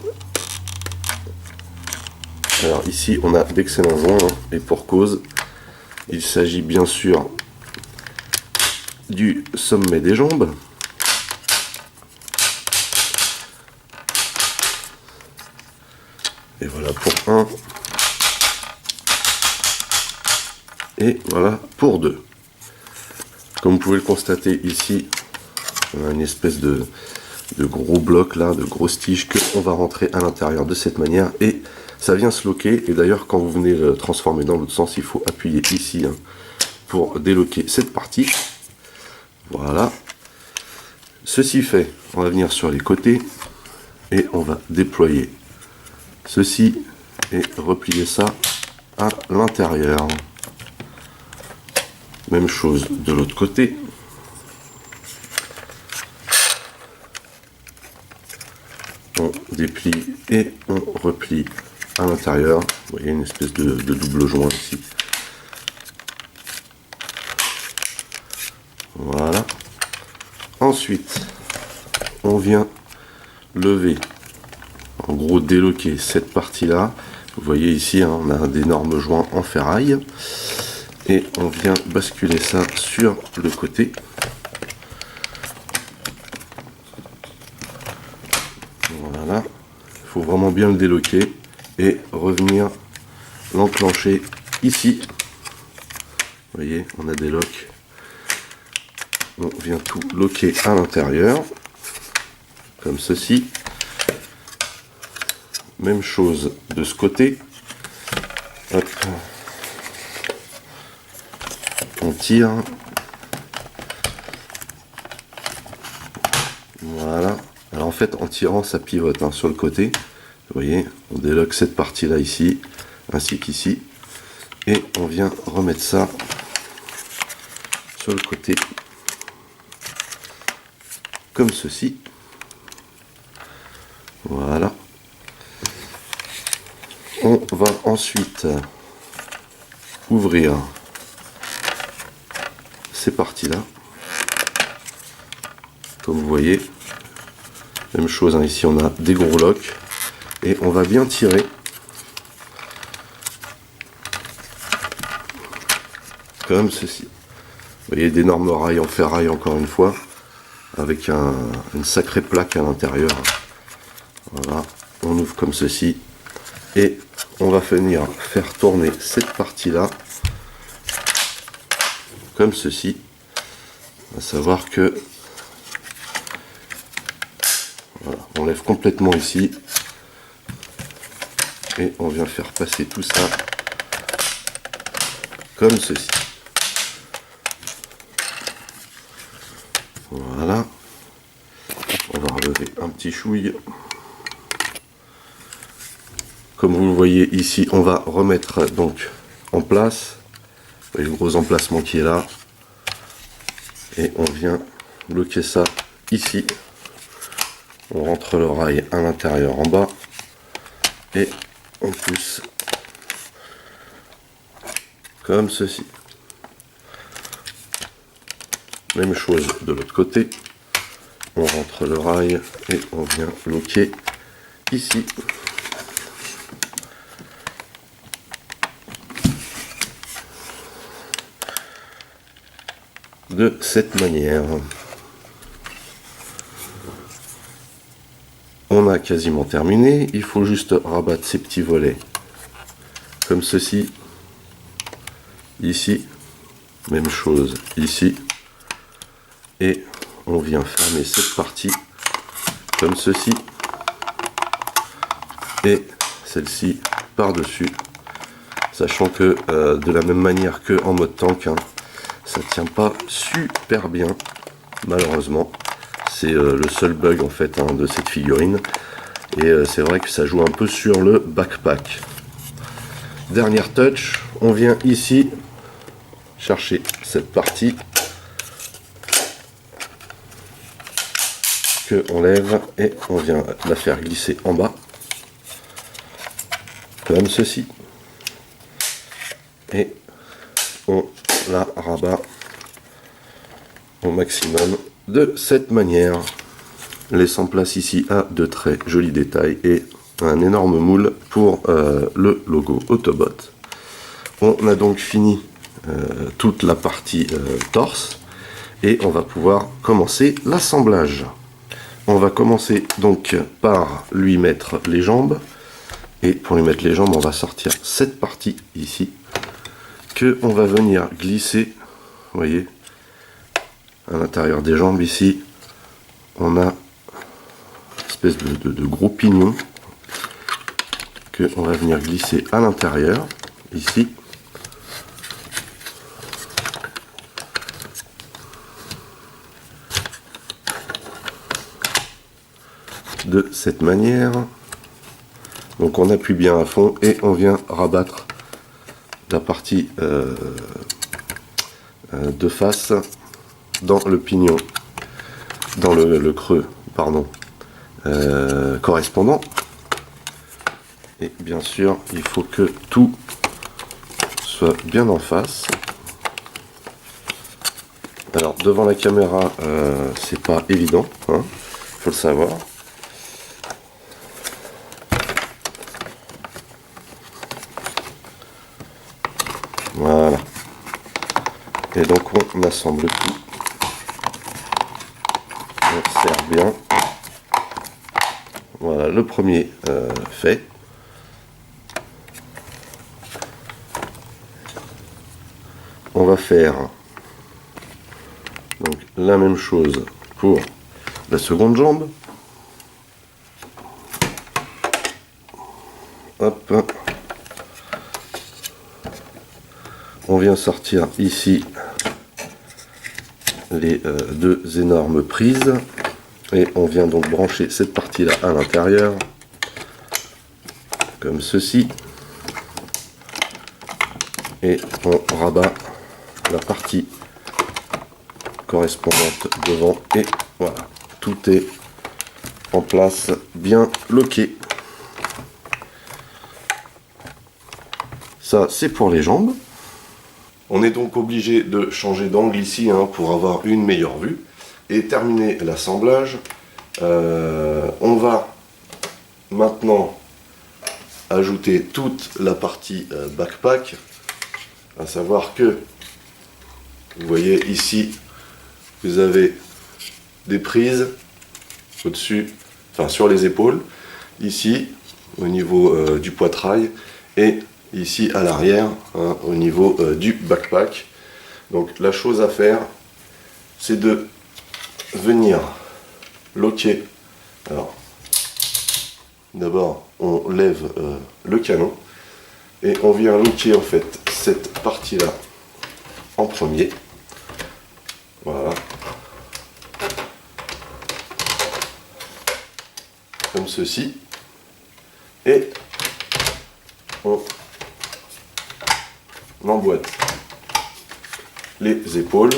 Alors ici on a d'excellents joints, hein, et pour cause, il s'agit bien sûr du sommet des jambes. Et voilà pour un. Et voilà pour deux. Comme vous pouvez le constater ici, on a une espèce de gros bloc là, de grosses tiges qu'on va rentrer à l'intérieur de cette manière et ça vient se loquer. Et d'ailleurs quand vous venez le transformer dans l'autre sens, il faut appuyer ici, hein, pour déloquer cette partie. Voilà. Ceci fait, on va venir sur les côtés et on va déployer ceci et replier ça à l'intérieur. Même chose de l'autre côté. On déplie et on replie à l'intérieur. Vous voyez une espèce de double joint ici. Voilà. Ensuite, on vient lever, en gros déloquer cette partie-là. Vous voyez ici, hein, on a d'énormes joints en ferraille. Et on vient basculer ça sur le côté. Voilà. Il faut vraiment bien le déloquer et revenir l'enclencher ici. Vous voyez, on a des locks. On vient tout loquer à l'intérieur. Comme ceci. Même chose de ce côté. Hop. On tire. Voilà. Alors en fait en tirant ça pivote, hein, sur le côté. Vous voyez, on déloque cette partie là ici, ainsi qu'ici. Et on vient remettre ça sur le côté. Comme ceci. Voilà. On va ensuite ouvrir ces parties là, comme vous voyez. Même chose, hein, ici on a des gros locks et on va bien tirer comme ceci. Vous voyez, d'énormes rails en ferraille encore une fois, avec une sacrée plaque à l'intérieur. Voilà, on ouvre comme ceci et on va venir faire tourner cette partie-là comme ceci. À savoir que voilà, on lève complètement ici et on vient faire passer tout ça comme ceci. Voilà, on va relever un petit chouille. Comme vous le voyez ici, on va remettre donc en place. Vous voyez le gros emplacement qui est là. Et on vient bloquer ça ici. On rentre le rail à l'intérieur en bas. Et on pousse comme ceci. Même chose de l'autre côté. On rentre le rail et on vient bloquer ici. De cette manière. On a quasiment terminé. Il faut juste rabattre ces petits volets comme ceci. Ici. Même chose ici. Et on vient fermer cette partie comme ceci et celle-ci par-dessus, sachant que de la même manière que en mode tank, hein, ça tient pas super bien malheureusement. C'est le seul bug en fait hein, de cette figurine et c'est vrai que ça joue un peu sur le backpack. Dernière touch, on vient ici chercher cette partie on lève et on vient la faire glisser en bas comme ceci et on la rabat au maximum de cette manière, laissant place ici à de très jolis détails et un énorme moule pour le logo Autobot. On a donc fini toute la partie torse et on va pouvoir commencer l'assemblage. On va commencer donc par lui mettre les jambes. Et pour lui mettre les jambes, on va sortir cette partie ici. Que on va venir glisser. Vous voyez, à l'intérieur des jambes ici, on a une espèce de gros pignon. Que on va venir glisser à l'intérieur, ici. De cette manière, donc on appuie bien à fond et on vient rabattre la partie de face dans le pignon, dans le creux pardon, correspondant. Et bien sûr il faut que tout soit bien en face. Alors devant la caméra c'est pas évident, hein, faut le savoir. Voilà. Et donc on assemble tout. On serre bien. Voilà, le premier fait. On va faire donc la même chose pour la seconde jambe. Hop. On vient sortir ici les deux énormes prises et on vient donc brancher cette partie là à l'intérieur comme ceci et on rabat la partie correspondante devant et voilà, tout est en place, bien bloqué. Ça c'est pour les jambes. On est donc obligé de changer d'angle ici hein, pour avoir une meilleure vue et terminer l'assemblage. On va maintenant ajouter toute la partie backpack, à savoir que Vous voyez ici, vous avez des prises au-dessus, enfin sur les épaules, ici au niveau du poitrail et ici à l'arrière, hein, au niveau du backpack. Donc la chose à faire, c'est de venir loquer. Alors, d'abord on lève le canon et on vient loquer en fait cette partie-là en premier. Voilà. Comme ceci. Et on emboîte les épaules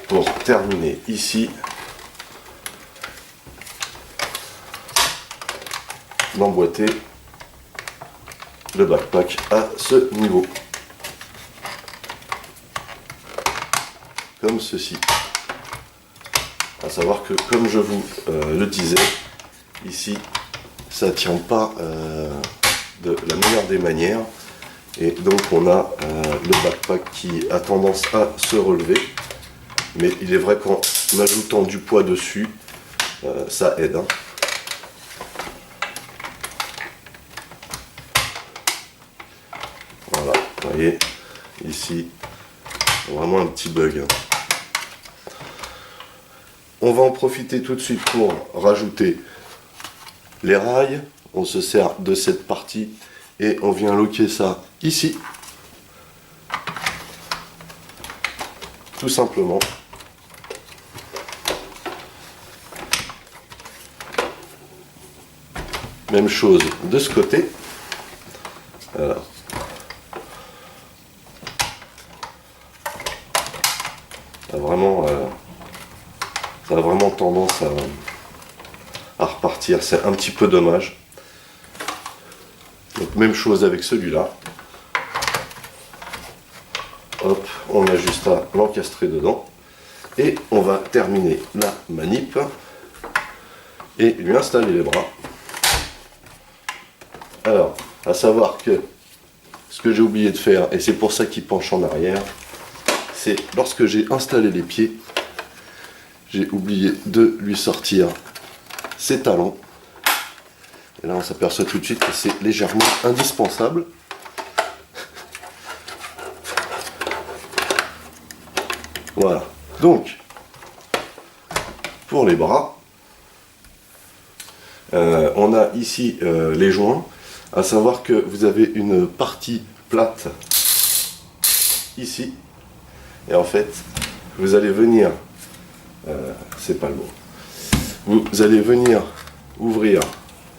pour terminer ici d'emboîter le backpack à ce niveau. Comme ceci. À savoir que, comme je vous le disais, ici, ça tient pas de la meilleure des manières. Et donc on a le backpack qui a tendance à se relever. Mais il est vrai qu'en ajoutant du poids dessus, ça aide. Hein. Voilà, vous voyez, ici, vraiment un petit bug. Hein. On va en profiter tout de suite pour rajouter les rails. On se sert de cette partie et on vient loquer ça ici. Tout simplement. Même chose de ce côté. Voilà. Ça a vraiment tendance à repartir. C'est un petit peu dommage. Donc même chose avec celui-là. Hop, on a juste à l'encastrer dedans. Et on va terminer la manip et lui installer les bras. Alors, à savoir que ce que j'ai oublié de faire, et c'est pour ça qu'il penche en arrière, c'est lorsque j'ai installé les pieds, j'ai oublié de lui sortir ses talons. Et là, on s'aperçoit tout de suite que c'est légèrement indispensable. Voilà. Donc, pour les bras, on a ici les joints. À savoir que vous avez une partie plate ici. Et en fait, vous allez venir... c'est pas le mot. Vous allez venir ouvrir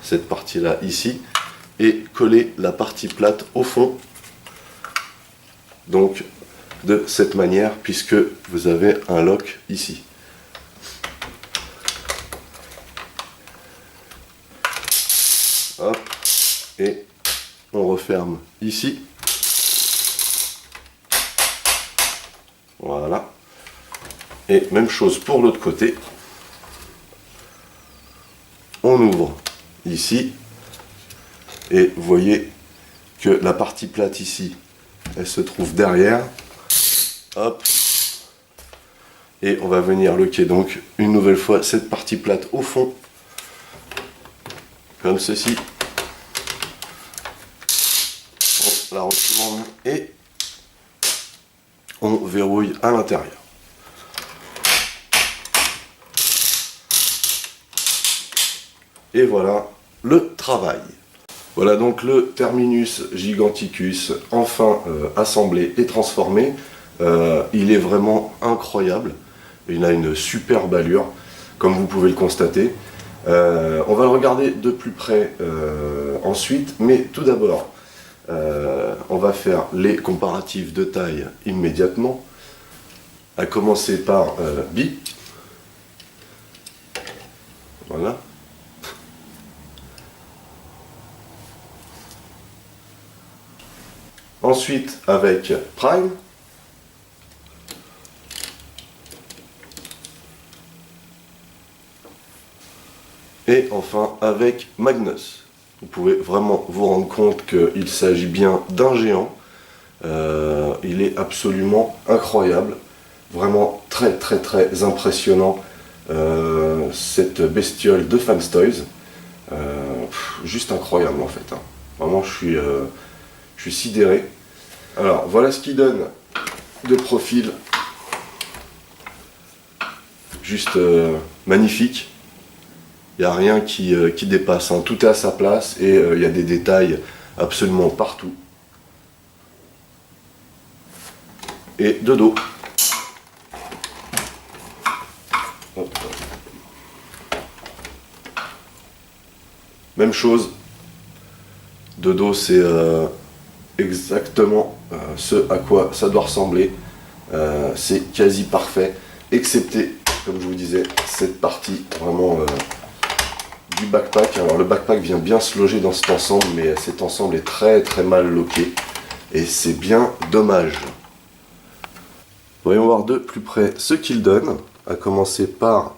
cette partie-là ici et coller la partie plate au fond. Donc, de cette manière, puisque vous avez un lock ici. Hop. Et on referme ici. Voilà. Et même chose pour l'autre côté. On ouvre ici. Et vous voyez que la partie plate ici, elle se trouve derrière. Hop. Et on va venir loquer donc une nouvelle fois cette partie plate au fond. Comme ceci. On la retourne et on verrouille à l'intérieur. Et voilà le travail. Voilà donc le Terminus Giganticus enfin assemblé et transformé. Il est vraiment incroyable. Il a une superbe allure, comme vous pouvez le constater. On va le regarder de plus près ensuite, mais tout d'abord, on va faire les comparatifs de taille immédiatement, à commencer par Bi. Voilà. Ensuite avec Prime. Et enfin avec Magnus. Vous pouvez vraiment vous rendre compte qu'il s'agit bien d'un géant. Il est absolument incroyable, vraiment très très très impressionnant, cette bestiole de Fans Toys. Juste incroyable en fait, hein. Vraiment je suis sidéré. Alors voilà ce qu'il donne de profil, juste magnifique. Il n'y a rien qui dépasse, hein. Tout est à sa place et il y a des détails absolument partout. Et de dos. Hop. Même chose. De dos, c'est exactement ce à quoi ça doit ressembler. C'est quasi parfait, excepté, comme je vous disais, cette partie vraiment du backpack. Alors le backpack vient bien se loger dans cet ensemble, mais cet ensemble est très très mal loqué. Et c'est bien dommage. Voyons voir de plus près ce qu'il donne, à commencer par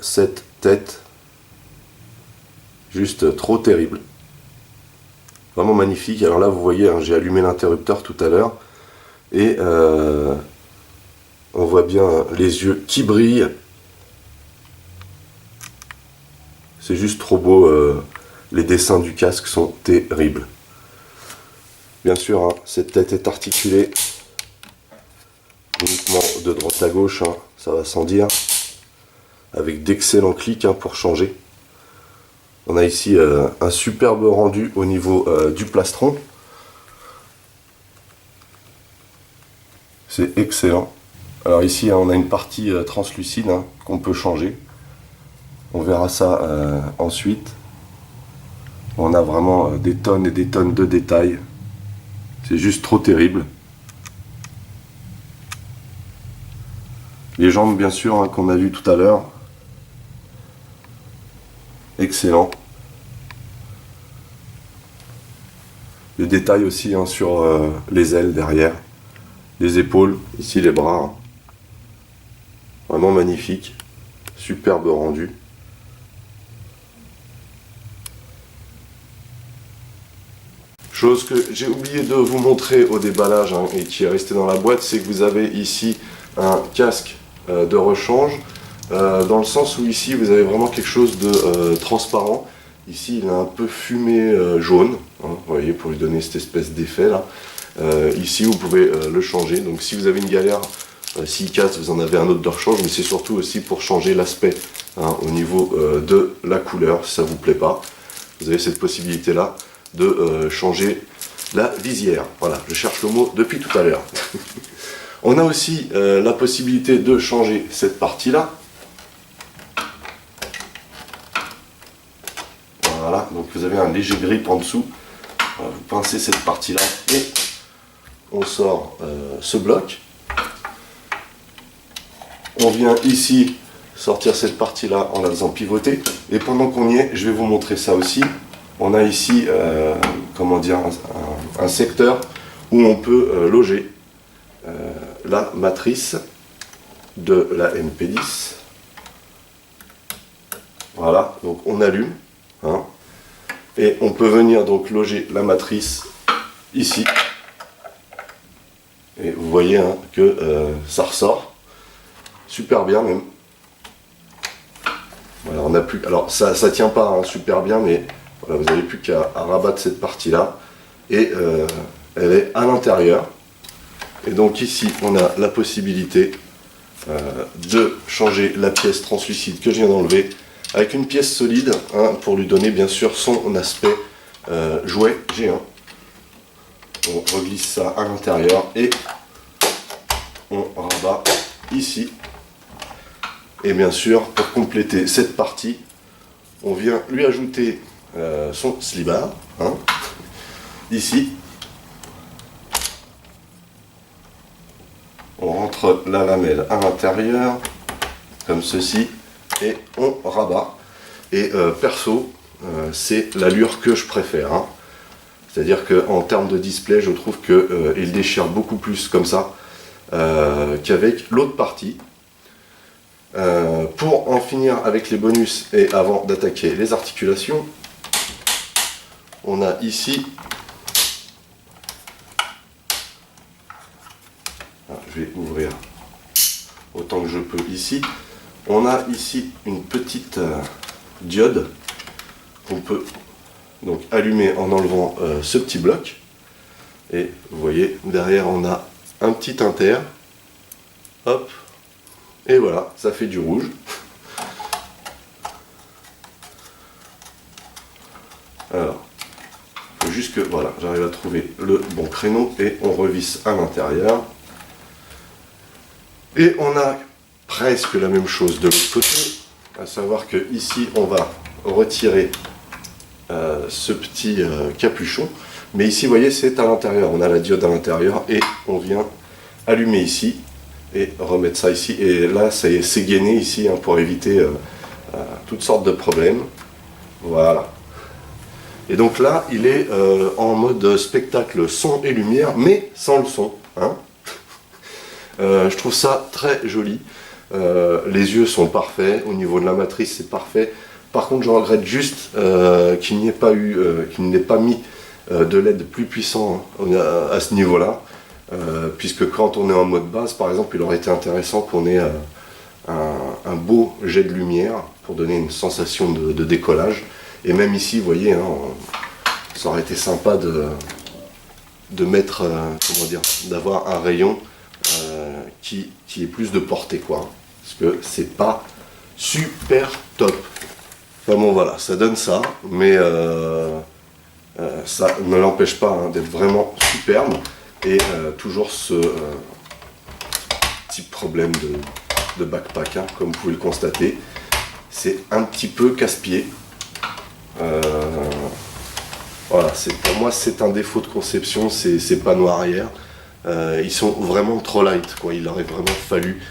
cette tête, juste trop terrible, vraiment magnifique. Alors là vous voyez, hein, j'ai allumé l'interrupteur tout à l'heure, et on voit bien les yeux qui brillent, c'est juste trop beau, les dessins du casque sont terribles. Bien sûr, hein, cette tête est articulée uniquement de droite à gauche, hein, ça va sans dire, avec d'excellents clics, hein, pour changer. On a ici un superbe rendu au niveau du plastron. C'est excellent. Alors ici, hein, on a une partie translucide, hein, qu'on peut changer. On verra ça ensuite. On a vraiment des tonnes et des tonnes de détails. C'est juste trop terrible. Les jambes, bien sûr, hein, qu'on a vu tout à l'heure. Excellent. Les détails aussi, hein, sur les ailes derrière. Les épaules, ici les bras. Hein. Vraiment magnifique. Superbe rendu. Chose que j'ai oublié de vous montrer au déballage, hein, et qui est resté dans la boîte, c'est que vous avez ici un casque de rechange, dans le sens où ici vous avez vraiment quelque chose de transparent. Ici il est un peu fumé jaune, hein, vous voyez, pour lui donner cette espèce d'effet là. Ici vous pouvez le changer, donc si vous avez une galère, s'il casse vous en avez un autre de rechange, mais c'est surtout aussi pour changer l'aspect, hein, au niveau de la couleur, si ça vous plaît pas. Vous avez cette possibilité là de changer la visière. Voilà, je cherche le mot depuis tout à l'heure. On a aussi la possibilité de changer cette partie-là. Voilà, donc vous avez un léger grip en dessous. Voilà, vous pincez cette partie-là et on sort ce bloc. On vient ici sortir cette partie-là en la faisant pivoter. Et pendant qu'on y est, je vais vous montrer ça aussi. On a ici comment dire, un secteur où on peut loger la matrice de la MP10. Voilà, donc on allume, hein, et on peut venir donc loger la matrice ici. Et vous voyez, hein, que ça ressort super bien même. Voilà, on a plus, alors ça tient pas, hein, super bien, mais voilà, vous n'avez plus qu'à rabattre cette partie là et elle est à l'intérieur. Et donc ici on a la possibilité de changer la pièce translucide que je viens d'enlever avec une pièce solide, hein, pour lui donner bien sûr son aspect jouet G1. On reglisse ça à l'intérieur et on rabat ici. Et bien sûr, pour compléter cette partie, on vient lui ajouter son slibard, hein, ici. On rentre la lamelle à l'intérieur, comme ceci, et on rabat. Et perso, c'est l'allure que je préfère, hein. C'est-à-dire qu'en termes de display, je trouve qu'il déchire beaucoup plus comme ça qu'avec l'autre partie. Pour en finir avec les bonus et avant d'attaquer les articulations, on a ici je vais ouvrir autant que je peux ici. On a ici une petite diode qu'on peut donc allumer en enlevant ce petit bloc. Et vous voyez, derrière on a un petit inter. Hop. Et voilà, ça fait du rouge. Alors, il faut juste que voilà, j'arrive à trouver le bon créneau et on revisse à l'intérieur. Et on a presque la même chose de l'autre côté, à savoir que ici on va retirer ce petit capuchon, mais ici vous voyez c'est à l'intérieur, on a la diode à l'intérieur et on vient allumer ici et remettre ça ici, et là c'est gainé ici hein, pour éviter toutes sortes de problèmes. Voilà. Et donc là il est en mode spectacle son et lumière, mais sans le son, hein. Je trouve ça très joli. Les yeux sont parfaits, au niveau de la matrice c'est parfait. Par contre je regrette juste qu'il n'y ait pas eu, qu'il n'ait pas mis de LED plus puissant à ce niveau là, puisque quand on est en mode base par exemple il aurait été intéressant qu'on ait un beau jet de lumière pour donner une sensation de décollage. Et même ici vous voyez hein, ça aurait été sympa de mettre, comment dire, d'avoir un rayon qui ait plus de portée quoi, parce que c'est pas super top. Enfin bon voilà, ça donne ça, mais ça ne l'empêche pas hein, d'être vraiment superbe, et toujours ce petit problème de backpack, hein, comme vous pouvez le constater, c'est un petit peu casse-pied. Voilà, pour moi c'est un défaut de conception, ces panneaux arrière. Ils sont vraiment trop light, quoi. Il aurait vraiment fallu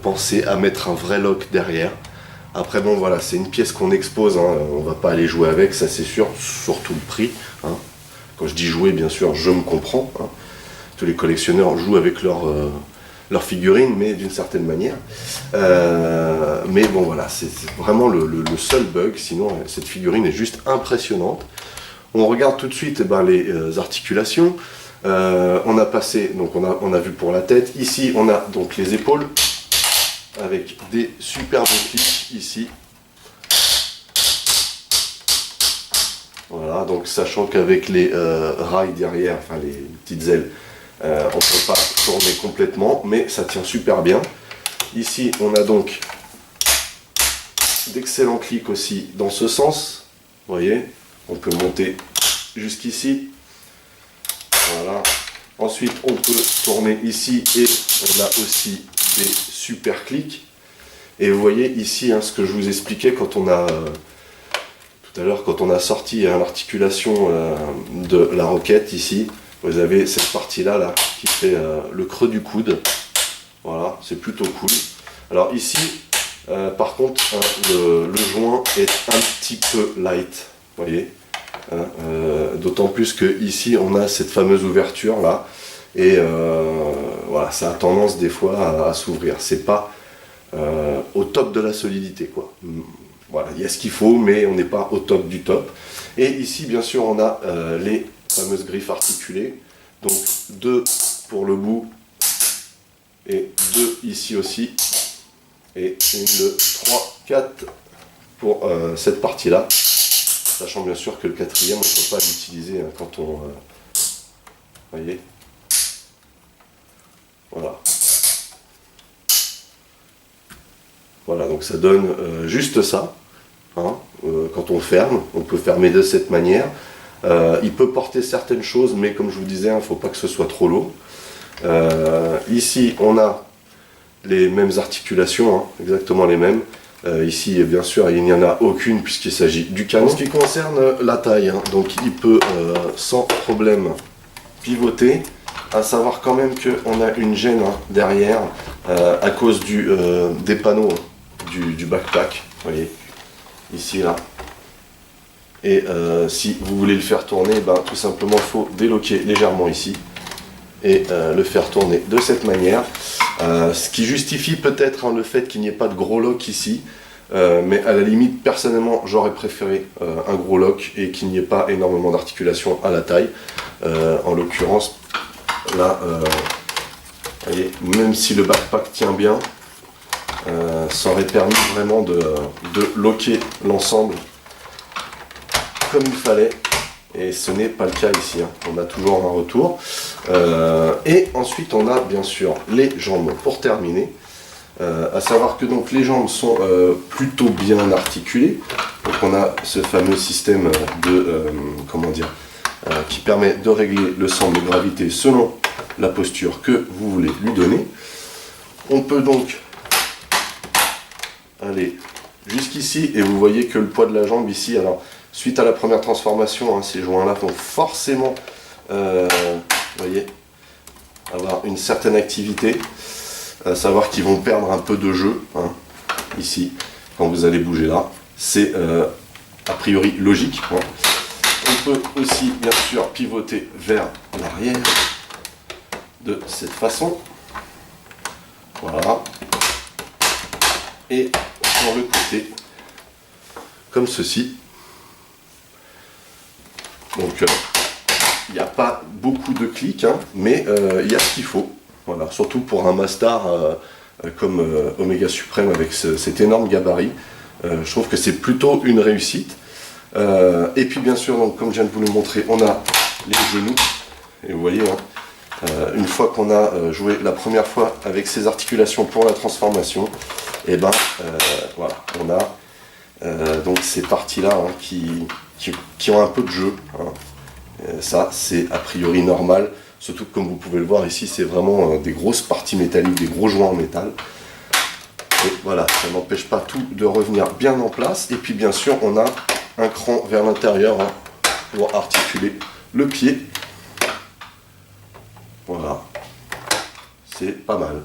penser à mettre un vrai lock derrière. Après bon voilà, c'est une pièce qu'on expose, hein. On va pas aller jouer avec, ça c'est sûr, surtout le prix, hein. Quand je dis jouer, bien sûr, je me comprends, hein. Tous les collectionneurs jouent avec leur figurine, mais d'une certaine manière. Mais bon voilà, c'est vraiment le seul bug, sinon cette figurine est juste impressionnante. On regarde tout de suite les articulations. On a passé, donc on a vu pour la tête. Ici on a donc les épaules avec des superbes clics ici. Voilà, donc sachant qu'avec les rails derrière, enfin les petites ailes, on ne peut pas tourner complètement, mais ça tient super bien. Ici on a donc d'excellents clics aussi dans ce sens. Vous voyez, on peut monter jusqu'ici. Voilà. Ensuite on peut tourner ici et on a aussi des super clics. Et vous voyez ici hein, ce que je vous expliquais quand on a tout à l'heure, quand on a sorti l'articulation de la roquette ici. Vous avez cette partie là qui fait le creux du coude. Voilà, c'est plutôt cool. Alors ici par contre hein, le joint est un petit peu light, vous voyez. D'autant plus que ici on a cette fameuse ouverture là, et voilà, ça a tendance des fois à s'ouvrir. C'est pas au top de la solidité quoi. Voilà, il y a ce qu'il faut, mais on n'est pas au top du top. Et ici bien sûr on a les fameuses griffes articulées, donc 2 pour le bout et 2 ici aussi, et 1, 2, 3, 4 pour cette partie là. Sachant bien sûr que le quatrième, on ne peut pas l'utiliser hein, quand on... voyez. Voilà. Voilà, donc ça donne juste ça. Hein, quand on ferme, on peut fermer de cette manière. Il peut porter certaines choses, mais comme je vous disais, il ne faut pas que ce soit trop lourd. Ici, on a les mêmes articulations, hein, exactement les mêmes. Ici, bien sûr, il n'y en a aucune puisqu'il s'agit du canon. En ce qui concerne la taille, hein, donc il peut sans problème pivoter. À savoir quand même qu'on a une gêne hein, derrière à cause des panneaux du backpack. Vous voyez, ici, là. Et si vous voulez le faire tourner, tout simplement, il faut déloquer légèrement ici et le faire tourner de cette manière. Ce qui justifie peut-être hein, le fait qu'il n'y ait pas de gros lock ici, mais à la limite personnellement j'aurais préféré un gros lock et qu'il n'y ait pas énormément d'articulation à la taille. En l'occurrence là Vous voyez, même si le backpack tient bien, ça aurait permis vraiment de loquer l'ensemble comme il fallait. Et ce n'est pas le cas ici, hein. On a toujours un retour. Et ensuite, on a bien sûr les jambes pour terminer. À savoir que donc les jambes sont plutôt bien articulées. Donc on a ce fameux système de qui permet de régler le centre de gravité selon la posture que vous voulez lui donner. On peut donc aller jusqu'ici et vous voyez que le poids de la jambe ici, alors suite à la première transformation, hein, ces joints là vont forcément voyez, avoir une certaine activité, à savoir qu'ils vont perdre un peu de jeu, hein, ici quand vous allez bouger là, c'est a priori logique, hein. On peut aussi bien sûr pivoter vers l'arrière de cette façon, voilà, et sur le côté comme ceci. Donc il n'y a pas beaucoup de clics, hein, mais il y a ce qu'il faut, voilà, surtout pour un Mastar comme Omega Supreme avec cet énorme gabarit. Je trouve que c'est plutôt une réussite. Et puis bien sûr, donc, comme je viens de vous le montrer, on a les genoux, et vous voyez, hein, une fois qu'on a joué la première fois avec ces articulations pour la transformation, et ben voilà, on a donc ces parties là, hein, qui ont un peu de jeu, hein. Ça c'est a priori normal, surtout que comme vous pouvez le voir ici, c'est vraiment des grosses parties métalliques, des gros joints en métal. Et voilà, ça n'empêche pas tout de revenir bien en place. Et puis bien sûr, on a un cran vers l'intérieur, hein, pour articuler le pied. Voilà, c'est pas mal.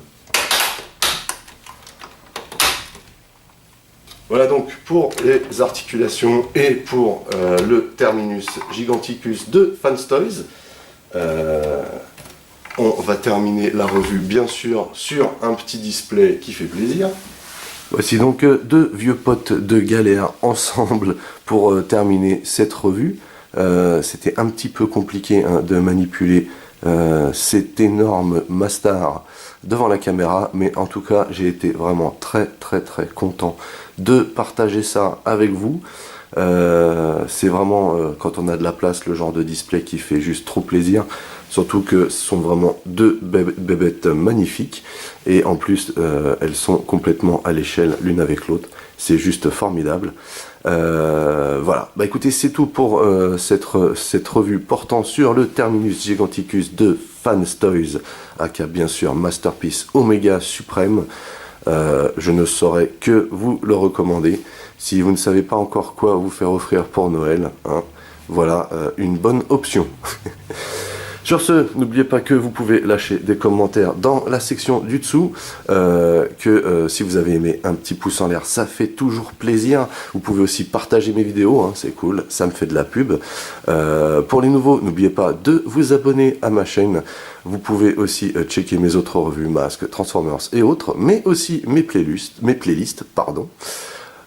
Voilà donc pour les articulations et pour le terminus giganticus de Fanstoys. On va terminer la revue bien sûr sur un petit display qui fait plaisir. Voici donc deux vieux potes de galère ensemble pour terminer cette revue. C'était un petit peu compliqué, hein, de manipuler cet énorme Mastar devant la caméra, mais en tout cas j'ai été vraiment très content de partager ça avec vous. C'est vraiment quand on a de la place, le genre de display qui fait juste trop plaisir, surtout que ce sont vraiment deux bébêtes magnifiques et en plus elles sont complètement à l'échelle l'une avec l'autre, c'est juste formidable. Voilà, bah écoutez, c'est tout pour cette revue portant sur le terminus giganticus de Fanstoys, aka bien sûr Masterpiece Omega Supreme. Je ne saurais que vous le recommander. Si vous ne savez pas encore quoi vous faire offrir pour Noël, hein, voilà une bonne option. Sur ce, n'oubliez pas que vous pouvez lâcher des commentaires dans la section du dessous, si vous avez aimé, un petit pouce en l'air, ça fait toujours plaisir. Vous pouvez aussi partager mes vidéos, hein, c'est cool, ça me fait de la pub. Pour les nouveaux, n'oubliez pas de vous abonner à ma chaîne. Vous pouvez aussi checker mes autres revues, masques, Transformers et autres, mais aussi mes playlists, pardon.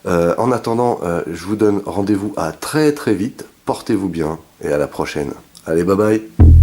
En attendant, je vous donne rendez-vous à très vite, portez-vous bien et à la prochaine. Allez, bye bye.